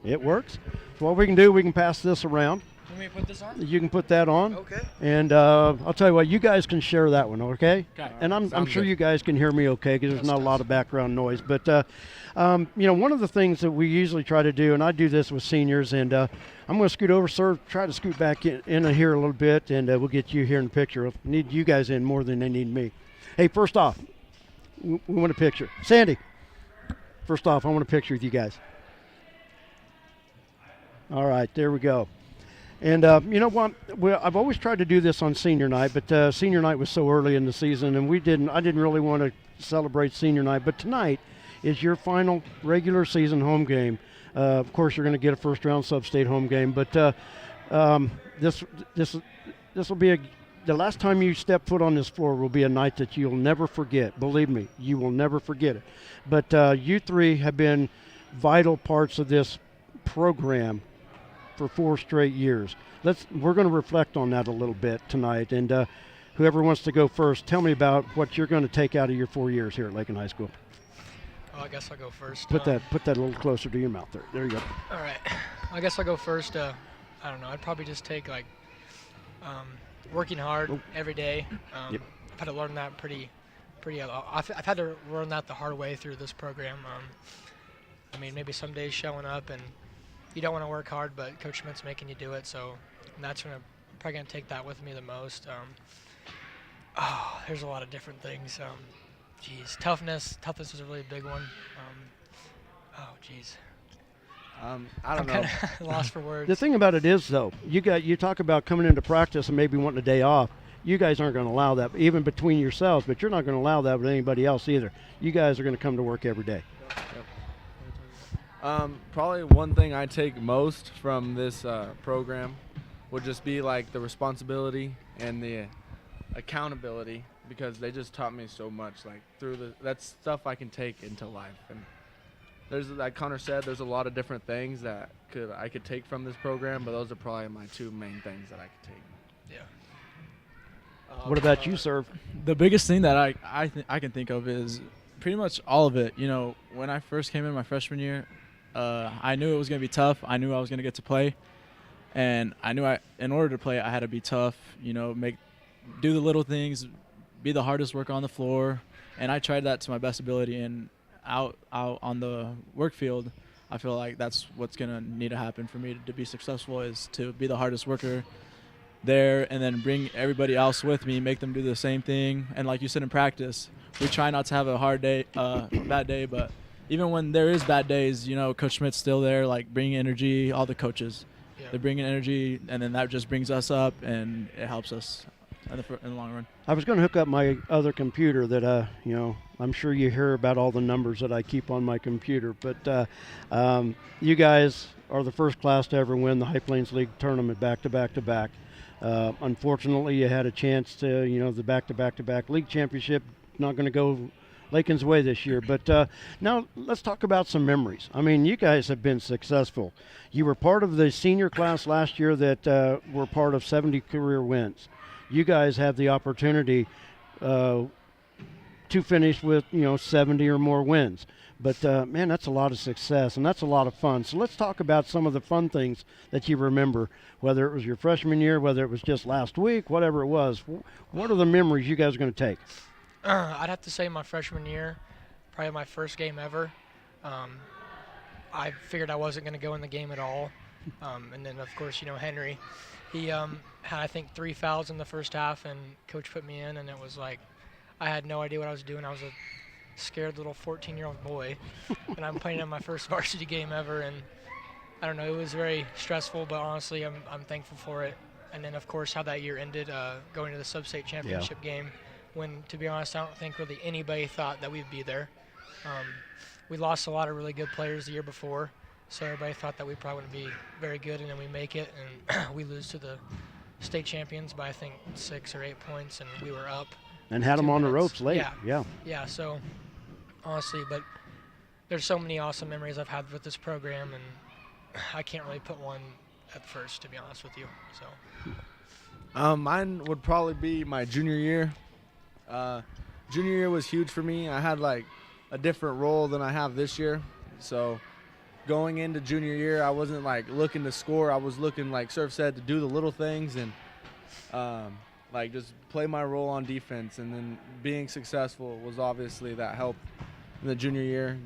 It works. So what we can do, we can pass this around. Let me put this on. You can put that on. Okay. And I'll tell you what, you guys can share that one, okay? Okay. And I'm sure good. you guys can hear me okay because there's not a lot of background noise. But, you know, one of the things that we usually try to do, and I do this with seniors, and I'm going to scoot over, sir, try to scoot back in here a little bit, and we'll get you here in the picture. I need you guys in more than they need me. Hey, first off, we want a picture. Sandy, first off, I want a picture with you guys. All right, there we go. And you know what? I've always tried to do this on senior night, but senior night was so early in the season, and I didn't really want to celebrate senior night. But tonight is your final regular season home game. Of course, you're going to get a first-round sub-state home game, but this will be the last time you step foot on this floor will be a night that you'll never forget. Believe me, you will never forget it. But you three have been vital parts of this program for 4 straight years. We're going to reflect on that a little bit tonight, and whoever wants to go first, tell me about what you're going to take out of your 4 years here at Lakin High School. Oh, I guess I'll go first. Put that a little closer to your mouth there. There you go. All right. I guess I'll go first. I don't know. I'd probably just take like working hard every day. Yep. I've had to learn that pretty. I've had to learn that the hard way through this program. I mean, maybe some days showing up and you don't want to work hard, but Coach Schmidt's making you do it. So that's probably gonna take that with me the most. There's a lot of different things. Geez, toughness was a really big one. I don't know. I'm kind of lost for words. The thing about it is, though, you talk about coming into practice and maybe wanting a day off. You guys aren't going to allow that, even between yourselves, but you're not going to allow that with anybody else either. You guys are going to come to work every day. Probably one thing I take most from this program would just be like the responsibility and the accountability, because they just taught me so much. Like that's stuff I can take into life. And there's, like Connor said, there's a lot of different things that I could take from this program, but those are probably my 2 main things that I could take. Yeah. What about you, sir? The biggest thing that I can think of is pretty much all of it. You know, when I first came in my freshman year, I knew it was going to be tough. I knew I was going to get to play, and I knew in order to play, I had to be tough. You know, do the little things, be the hardest worker on the floor, and I tried that to my best ability. And out on the work field, I feel like that's what's going to need to happen for me to be successful, is to be the hardest worker there, and then bring everybody else with me, make them do the same thing. And like you said in practice, we try not to have a hard day, bad day, but even when there is bad days, you know, Coach Schmidt's still there, like bringing energy. All the coaches, they're bringing energy, and then that just brings us up, and it helps us in the long run. I was going to hook up my other computer that, you know, I'm sure you hear about all the numbers that I keep on my computer, but you guys are the first class to ever win the High Plains League tournament back to back to back. Unfortunately, you had a chance to, you know, the back-to-back-to-back league championship, not going to go Lakin's way this year. But now let's talk about some memories. I mean, you guys have been successful. You were part of the senior class last year that were part of 70 career wins. You guys have the opportunity to finish with, you know, 70 or more wins. But, man, that's a lot of success, and that's a lot of fun. So let's talk about some of the fun things that you remember, whether it was your freshman year, whether it was just last week, whatever it was. What are the memories you guys are going to take? I'd have to say my freshman year, probably my first game ever. I figured I wasn't going to go in the game at all. And then, of course, you know, Henry, he had, I think, 3 fouls in the first half, and Coach put me in, and it was like I had no idea what I was doing. I was a scared little 14-year-old boy, and I'm playing in my first varsity game ever, and I don't know, it was very stressful, but honestly I'm thankful for it. And then of course how that year ended, going to the sub-state championship game, when, to be honest, I don't think really anybody thought that we'd be there. We lost a lot of really good players the year before, so everybody thought that we probably wouldn't be very good, and then we make it, and we lose to the state champions by I think 6 or 8 points, and we were up and had them on the ropes late. Yeah, so honestly, but there's so many awesome memories I've had with this program, and I can't really put one at first, to be honest with you. So. Mine would probably be my junior year. Junior year was huge for me. I had like a different role than I have this year. So going into junior year, I wasn't like looking to score. I was looking, like Surf said, to do the little things and like just play my role on defense. And then being successful was obviously that helped in the junior year,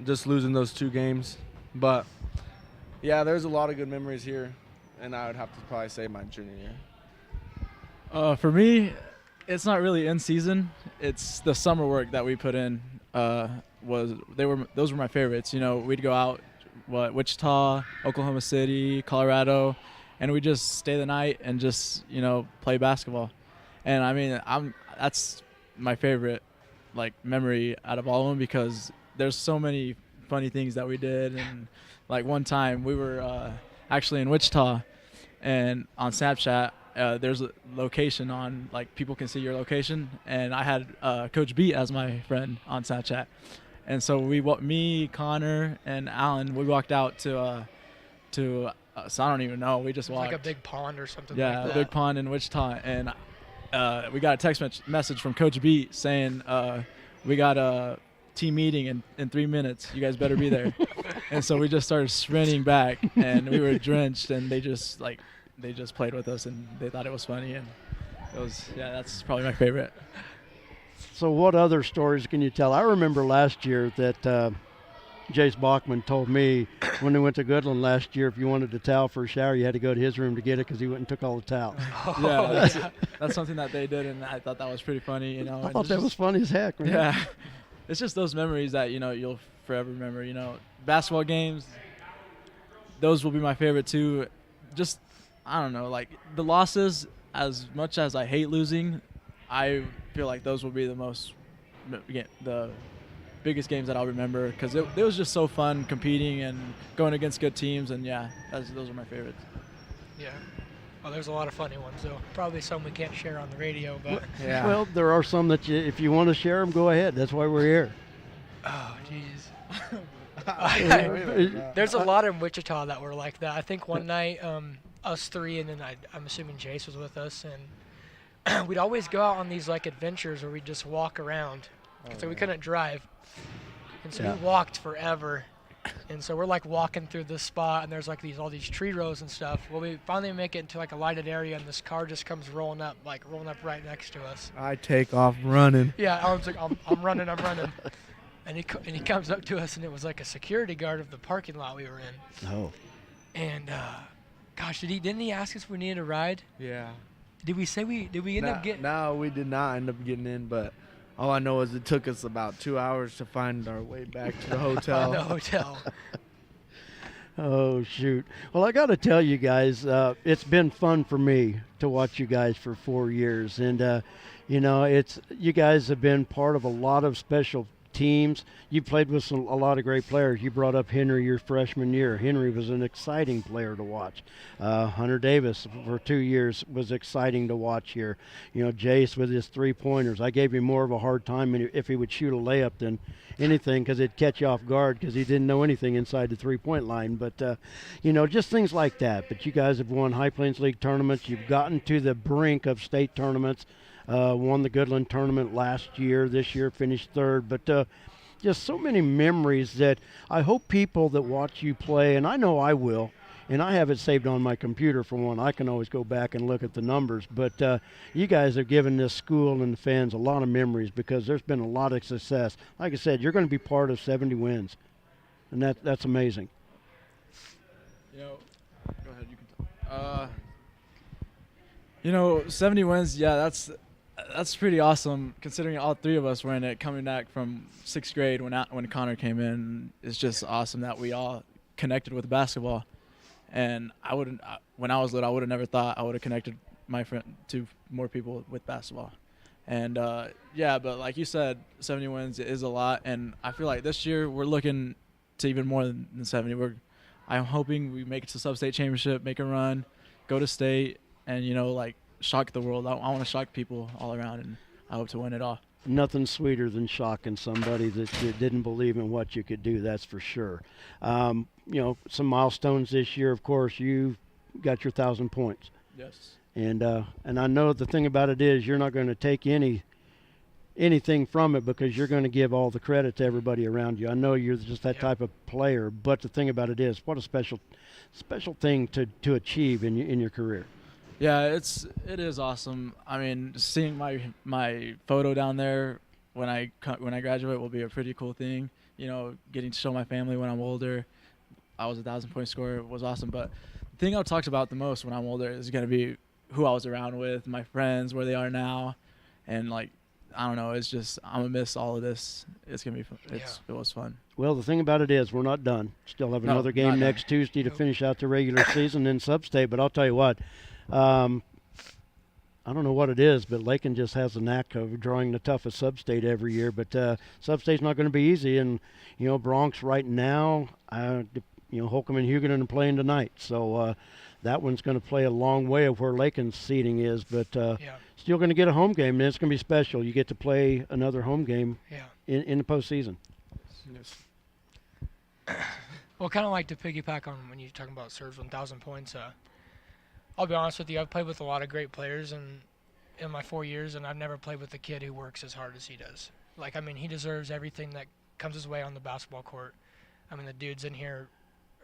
just losing those 2 games. But yeah, there's a lot of good memories here, and I would have to probably say my junior year. For me, it's not really in season. It's the summer work that we put in. Those were my favorites. You know, we'd go out, Wichita, Oklahoma City, Colorado, and we just stay the night and just play basketball. And I mean, that's my favorite memory out of all of them, because there's so many funny things that we did. And like one time we were actually in Wichita, and on Snapchat. There's a location on, people can see your location, and I had Coach B as my friend on Snapchat, and so me, Connor, and Alan, we walked out to so I don't even know, we just walked. Like a big pond or something. Yeah, like that. A big pond in Wichita, and we got a text message from Coach B saying we got a team meeting in 3 minutes. You guys better be there. And so we just started sprinting back, and we were drenched, and they just played with us, and they thought it was funny, and that's probably my favorite. So what other stories can you tell? I remember last year that Jace Bachman told me when they went to Goodland last year, if you wanted a towel for a shower, you had to go to his room to get it because he went and took all the towels. That's something that they did, and I thought that was pretty funny. I thought that was funny as heck. Man. Yeah, it's just those memories that you'll forever remember. Basketball games, those will be my favorite too. Just I don't know, the losses, as much as I hate losing, I feel like those will be the biggest games that I'll remember, because it was just so fun competing and going against good teams, and those are my favorites. Yeah. Well, there's a lot of funny ones, though. Probably some we can't share on the radio, but. Yeah. Well, there are some that if you want to share them, go ahead. That's why we're here. Oh, jeez. There's a lot in Wichita that were like that. I think one night, us 3, and then I'm assuming Jace was with us, and we'd always go out on these adventures where we'd just walk around, so we couldn't drive, and so we walked forever, and so we're walking through this spot, and there's all these tree rows and stuff. Well, we finally make it into a lighted area, and this car just comes rolling up right next to us. I take off running. Yeah, I was I'm running, and he comes up to us, and it was a security guard of the parking lot we were in. Oh. And gosh, didn't he ask us if we needed a ride? Yeah. Did we end up getting? No, we did not end up getting in, but all I know is it took us about 2 hours to find our way back to the hotel. The hotel. Oh, shoot. Well, I got to tell you guys, it's been fun for me to watch you guys for 4 years. And, you guys have been part of a lot of special teams. You played with a lot of great players. You brought up Henry your freshman year. Henry was an exciting player to watch. Hunter Davis for 2 years was exciting to watch here. Jace with his 3-pointers. I gave him more of a hard time if he would shoot a layup than anything, because it'd catch you off guard because he didn't know anything inside the 3-point line. But, just things like that. But you guys have won High Plains League tournaments. You've gotten to the brink of state tournaments. Won the Goodland tournament last year. This year finished 3rd. But just so many memories that I hope people that watch you play, and I know I will, and I have it saved on my computer for one. I can always go back and look at the numbers. But you guys have given this school and the fans a lot of memories, because there's been a lot of success. Like I said, you're going to be part of 70 wins, and that's amazing. Go ahead. You can 70 wins, that's pretty awesome, considering all 3 of us were in it, coming back from 6th grade when Connor came in. It's just awesome that we all connected with basketball. And when I was little, I would have never thought I would have connected my friend to more people with basketball. And but like you said, 70 wins is a lot, and I feel like this year we're looking to even more than 70. I'm hoping we make it to sub-state championship, make a run, go to state, and shock the world. I want to shock people all around, and I hope to win it all. Nothing sweeter than shocking somebody that didn't believe in what you could do, that's for sure. Some milestones this year, of course. You got your 1,000 points. Yes. And I know the thing about it is you're not going to take anything from it because you're going to give all the credit to everybody around you. I know you're just that type of player, but the thing about it is, what a special thing to achieve in your career. Yeah, it is awesome. I mean, seeing my photo down there when I graduate will be a pretty cool thing. You know, getting to show my family when I'm older. I was a 1,000-point scorer. It was awesome. But the thing I'll talk about the most when I'm older is going to be who I was around with, my friends, where they are now. And, like, I don't know. It's just I'm going to miss all of this. It's going to be fun. It was fun. Well, the thing about it is we're not done. Still have another game next Tuesday to finish out the regular season in Sub-State. But I'll tell you what, I don't know what it is, but Lakin just has a knack of drawing the toughest Sub-State every year. But Sub-State's not going to be easy. And, you know, Bronx right now, Holcomb and Huguenin are playing tonight. So that one's going to play a long way of where Lakin's seating is. But still going to get a home game, and it's going to be special. You get to play another home game in the postseason. Yes. Well, kind of like to piggyback on when you're talking about Serve's 1,000 points. I'll be honest with you, I've played with a lot of great players in my 4 years, and I've never played with a kid who works as hard as he does. Like, I mean, he deserves everything that comes his way on the basketball court. I mean, the dude's in here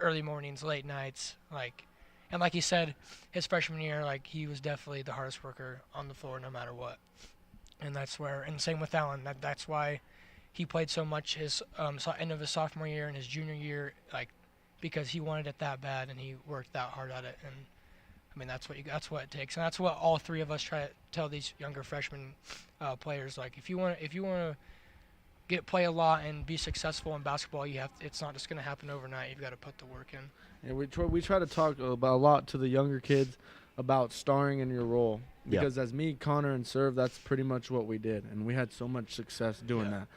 early mornings, late nights, and like he said, his freshman year, like, he was definitely the hardest worker on the floor no matter what. And same with Allen. That's why he played so much his end of his sophomore year and his junior year, like, because he wanted it that bad and he worked that hard at it. And I mean, that's what it takes, and that's what all three of us try to tell these younger freshman players. Like, if you want to play a lot and be successful in basketball, it's not just going to happen overnight. You've got to put the work in. And we try to talk about a lot to the younger kids about starring in your role, because as me, Connor, and Serve, that's pretty much what we did, and we had so much success doing that.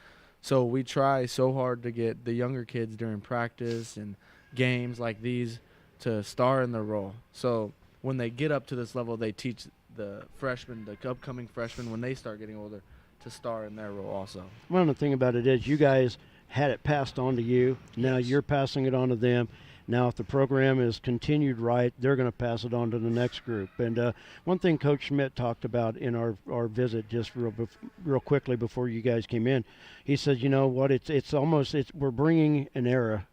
So we try so hard to get the younger kids during practice and games like these to star in their role. So when they get up to this level, they teach the freshmen, the upcoming freshmen, when they start getting older, to star in their role also. Well, the thing about it is you guys had it passed on to you. Now you're passing it on to them. Now, if the program is continued right, they're going to pass it on to the next group. And one thing Coach Schmidt talked about in our visit just real quickly before you guys came in, he said, you know what, we're bringing an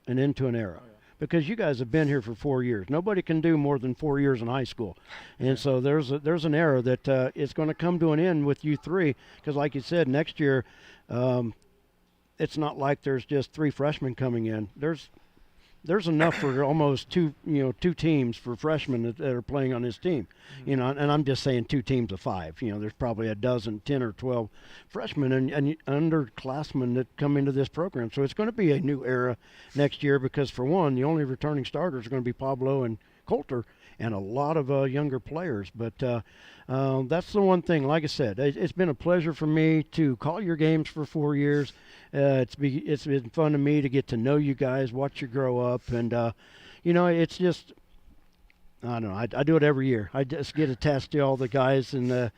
end to an era. Because you guys have been here for 4 years. Nobody can do more than 4 years in high school. And so there's an era that is going to come to an end with you three. Because like you said, next year, it's not like there's just 3 freshmen coming in. There's enough for almost two teams for freshmen that are playing on this team. Mm-hmm. You know, and I'm just saying 2 teams of 5. You know, there's probably 10 or 12 freshmen and underclassmen that come into this program. So it's going to be a new era next year because, for one, the only returning starters are going to be Pablo and Coulter and a lot of younger players. But that's the one thing. Like I said, it's been a pleasure for me to call your games for 4 years. It's been fun to me to get to know you guys, watch you grow up, and it's just, I don't know. I do it every year. I just get attached to all the guys, and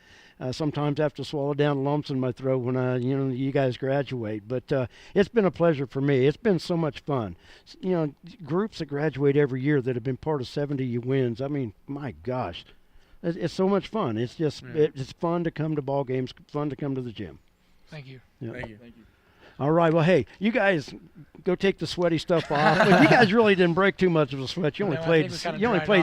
sometimes I have to swallow down lumps in my throat when you guys graduate. But it's been a pleasure for me. It's been so much fun. You know, groups that graduate every year that have been part of 70 wins. I mean, my gosh, it's so much fun. It's just it's fun to come to ball games, fun to come to the gym. Thank you. Yeah. Thank you. All right. Well, hey, you guys go take the sweaty stuff off. But you guys really didn't break too much of a sweat. You only played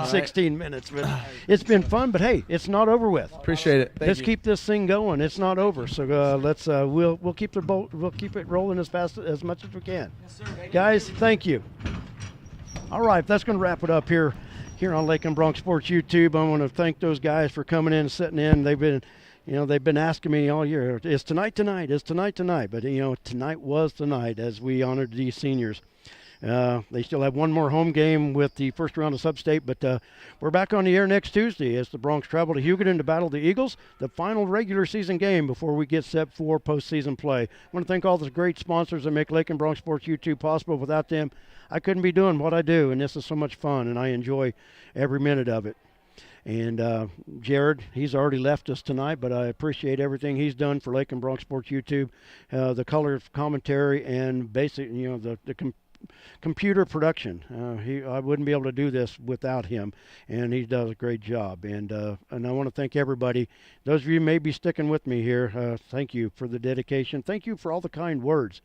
16 minutes, but it's been fun. But hey, it's not over with. Appreciate it. Let's keep this thing going. It's not over. So we'll keep it rolling as much as we can. Yes, sir. Guys, thank you. All right, that's going to wrap it up here on Lakin Bronx Sports YouTube. I want to thank those guys for coming in and sitting in. They've been asking me all year, is tonight? But, tonight was the night as we honored these seniors. They still have one more home game with the first round of Sub-State, but we're back on the air next Tuesday as the Bronx travel to Huguenin to battle the Eagles, the final regular season game before we get set for postseason play. I want to thank all the great sponsors that make Lakin Bronx Sports YouTube possible. Without them, I couldn't be doing what I do, and this is so much fun, and I enjoy every minute of it. And Jared, he's already left us tonight, but I appreciate everything he's done for Lakin Bronx Sports YouTube, the color commentary, and basic, the computer production. I wouldn't be able to do this without him, and he does a great job. And I want to thank everybody. Those of you who may be sticking with me here, thank you for the dedication. Thank you for all the kind words.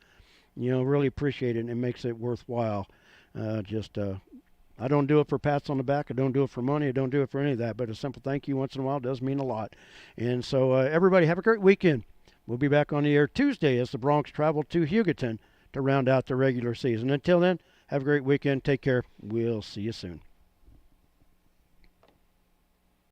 Really appreciate it, and it makes it worthwhile. I don't do it for pats on the back. I don't do it for money. I don't do it for any of that. But a simple thank you once in a while does mean a lot. And so everybody have a great weekend. We'll be back on the air Tuesday as the Bronx travel to Hugoton to round out the regular season. Until then, have a great weekend. Take care. We'll see you soon.